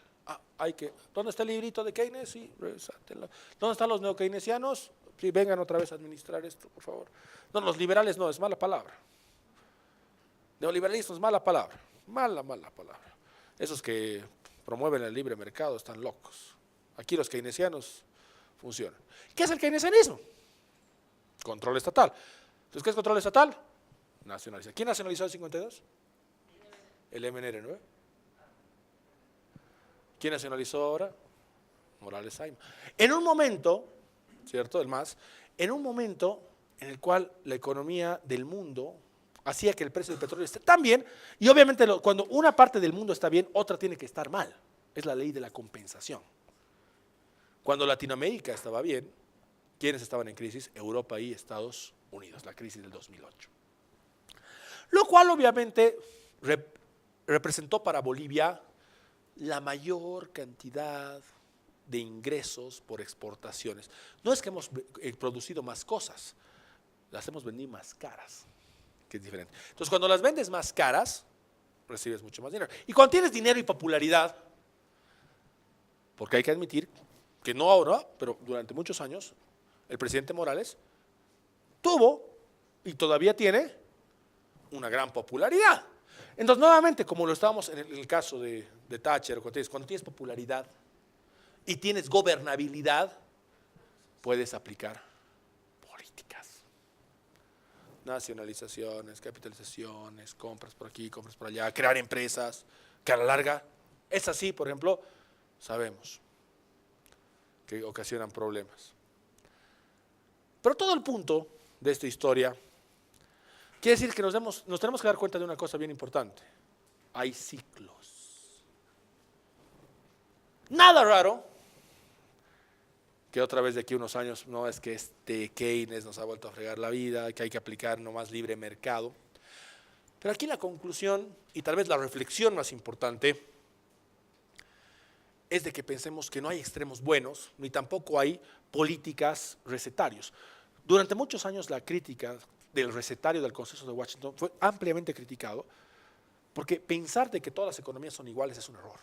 ¿Dónde está el librito de Keynes? Sí, ¿dónde están los neokeynesianos? Sí, vengan otra vez a administrar esto, por favor. No, los liberales no, es mala palabra. Neoliberalismo es mala palabra. Mala palabra. Esos que promueven el libre mercado están locos. Aquí los keynesianos funcionan. ¿Qué es el keynesianismo? Control estatal. Entonces, ¿qué es control estatal? Nacionalizar. ¿Quién nacionalizó el 52? El MNR, ¿no? ¿Quién nacionalizó ahora? Morales Ayma. En un momento ¿cierto? El MAS, en un momento en el cual la economía del mundo hacía que el precio del petróleo esté tan bien, y obviamente cuando una parte del mundo está bien, otra tiene que estar mal. Es la ley de la compensación. Cuando Latinoamérica estaba bien, ¿quiénes estaban en crisis? Europa y Estados Unidos, la crisis del 2008. Lo cual obviamente representó para Bolivia la mayor cantidad de ingresos por exportaciones. No es que hemos producido más cosas, las hemos vendido más caras, que es diferente. Entonces, cuando las vendes más caras, recibes mucho más dinero. Y cuando tienes dinero y popularidad, porque hay que admitir que no ahora, pero durante muchos años, el presidente Morales tuvo y todavía tiene una gran popularidad. Entonces, nuevamente, como lo estábamos en el caso de Thatcher, cuando tienes popularidad y tienes gobernabilidad, puedes aplicar políticas. Nacionalizaciones, capitalizaciones, compras por aquí, compras por allá, crear empresas, que a la larga es así, por ejemplo, sabemos que ocasionan problemas. Pero todo el punto de esta historia quiere decir que nos tenemos que dar cuenta de una cosa bien importante. Hay ciclos. Nada raro que otra vez de aquí a unos años, no es que Keynes nos ha vuelto a fregar la vida, que hay que aplicar nomás libre mercado. Pero aquí la conclusión, y tal vez la reflexión más importante, es de que pensemos que no hay extremos buenos, ni tampoco hay políticas recetarios. Durante muchos años la crítica del recetario del Consenso de Washington fue ampliamente criticado, porque pensar de que todas las economías son iguales es un error.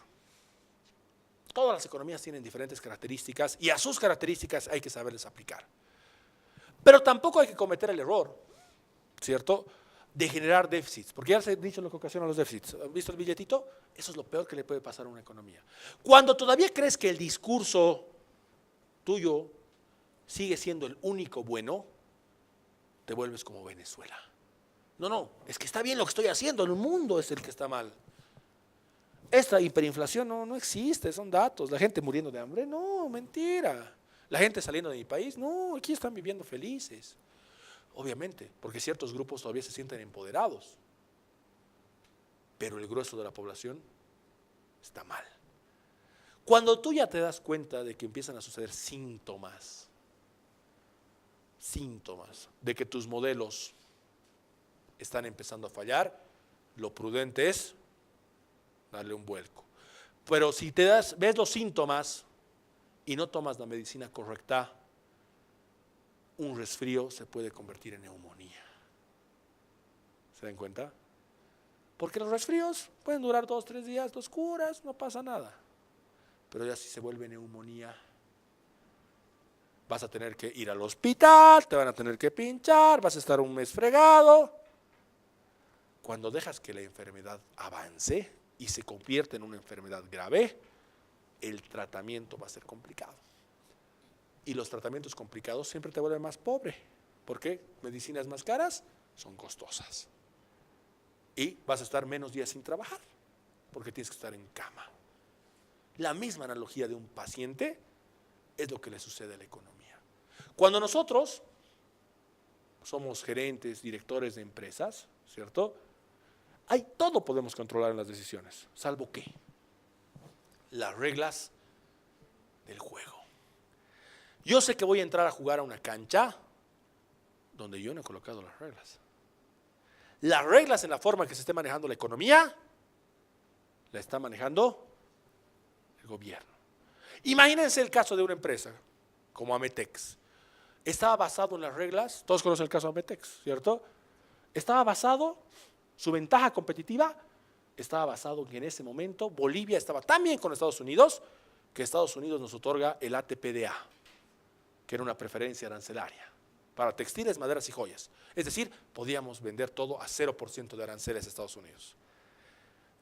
Todas las economías tienen diferentes características y a sus características hay que saberles aplicar. Pero tampoco hay que cometer el error, ¿cierto?, de generar déficits, porque ya les he dicho lo que ocasiona los déficits. ¿Han visto el billetito? Eso es lo peor que le puede pasar a una economía. Cuando todavía crees que el discurso tuyo sigue siendo el único bueno, te vuelves como Venezuela. No, es que está bien lo que estoy haciendo, el mundo es el que está mal. Esta hiperinflación no existe, son datos. La gente muriendo de hambre, no, mentira. La gente saliendo de mi país, no, aquí están viviendo felices. Obviamente, porque ciertos grupos todavía se sienten empoderados, pero el grueso de la población está mal. Cuando tú ya te das cuenta de que empiezan a suceder síntomas de que tus modelos están empezando a fallar, lo prudente es darle un vuelco. Pero si ves los síntomas y no tomas la medicina correcta, un resfrío se puede convertir en neumonía. ¿Se dan cuenta? Porque los resfríos pueden durar 2, 3 días, 2 curas, no pasa nada. Pero ya si se vuelve neumonía, vas a tener que ir al hospital, te van a tener que pinchar, vas a estar un mes fregado. Cuando dejas que la enfermedad avance y se convierte en una enfermedad grave, el tratamiento va a ser complicado. Y los tratamientos complicados siempre te vuelven más pobre. ¿Por qué? Medicinas más caras son costosas. Y vas a estar menos días sin trabajar, porque tienes que estar en cama. La misma analogía de un paciente es lo que le sucede a la economía. Cuando nosotros somos gerentes, directores de empresas, ¿cierto? Todo podemos controlar en las decisiones, salvo que las reglas del juego. Yo sé que voy a entrar a jugar a una cancha donde yo no he colocado las reglas. Las reglas en la forma que se esté manejando la economía, la está manejando el gobierno. Imagínense el caso de una empresa como Ametex. Estaba basado en las reglas, todos conocen el caso de Ametex, ¿cierto? Estaba basado, su ventaja competitiva estaba basado en que en ese momento Bolivia estaba tan bien con Estados Unidos que Estados Unidos nos otorga el ATPDA, que era una preferencia arancelaria para textiles, maderas y joyas. Es decir, podíamos vender todo a 0% de aranceles a Estados Unidos.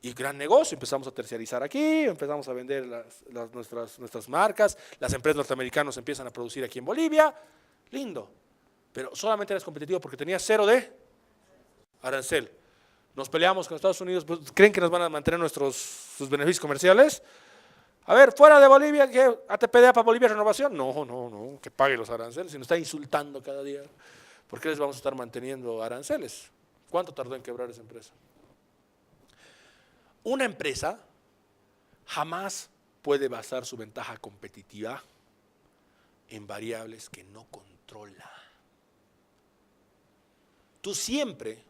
Y gran negocio, empezamos a terciarizar aquí, empezamos a vender nuestras marcas, las empresas norteamericanas empiezan a producir aquí en Bolivia, lindo. Pero solamente eres competitivo porque tenías 0 de arancel. Nos peleamos con Estados Unidos, pues, ¿creen que nos van a mantener sus beneficios comerciales? A ver, fuera de Bolivia, ¿qué? ¿ATPDA para Bolivia Renovación? No, no, no, que pague los aranceles. Si nos está insultando cada día, ¿por qué les vamos a estar manteniendo aranceles? ¿Cuánto tardó en quebrar esa empresa? Una empresa jamás puede basar su ventaja competitiva en variables que no controla. Tú siempre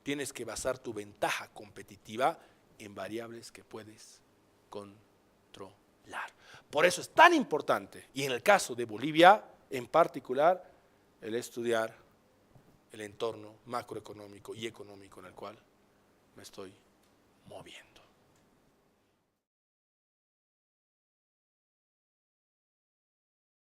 tienes que basar tu ventaja competitiva en variables que puedes controlar. Por eso es tan importante, y en el caso de Bolivia en particular, el estudiar el entorno macroeconómico y económico en el cual me estoy moviendo.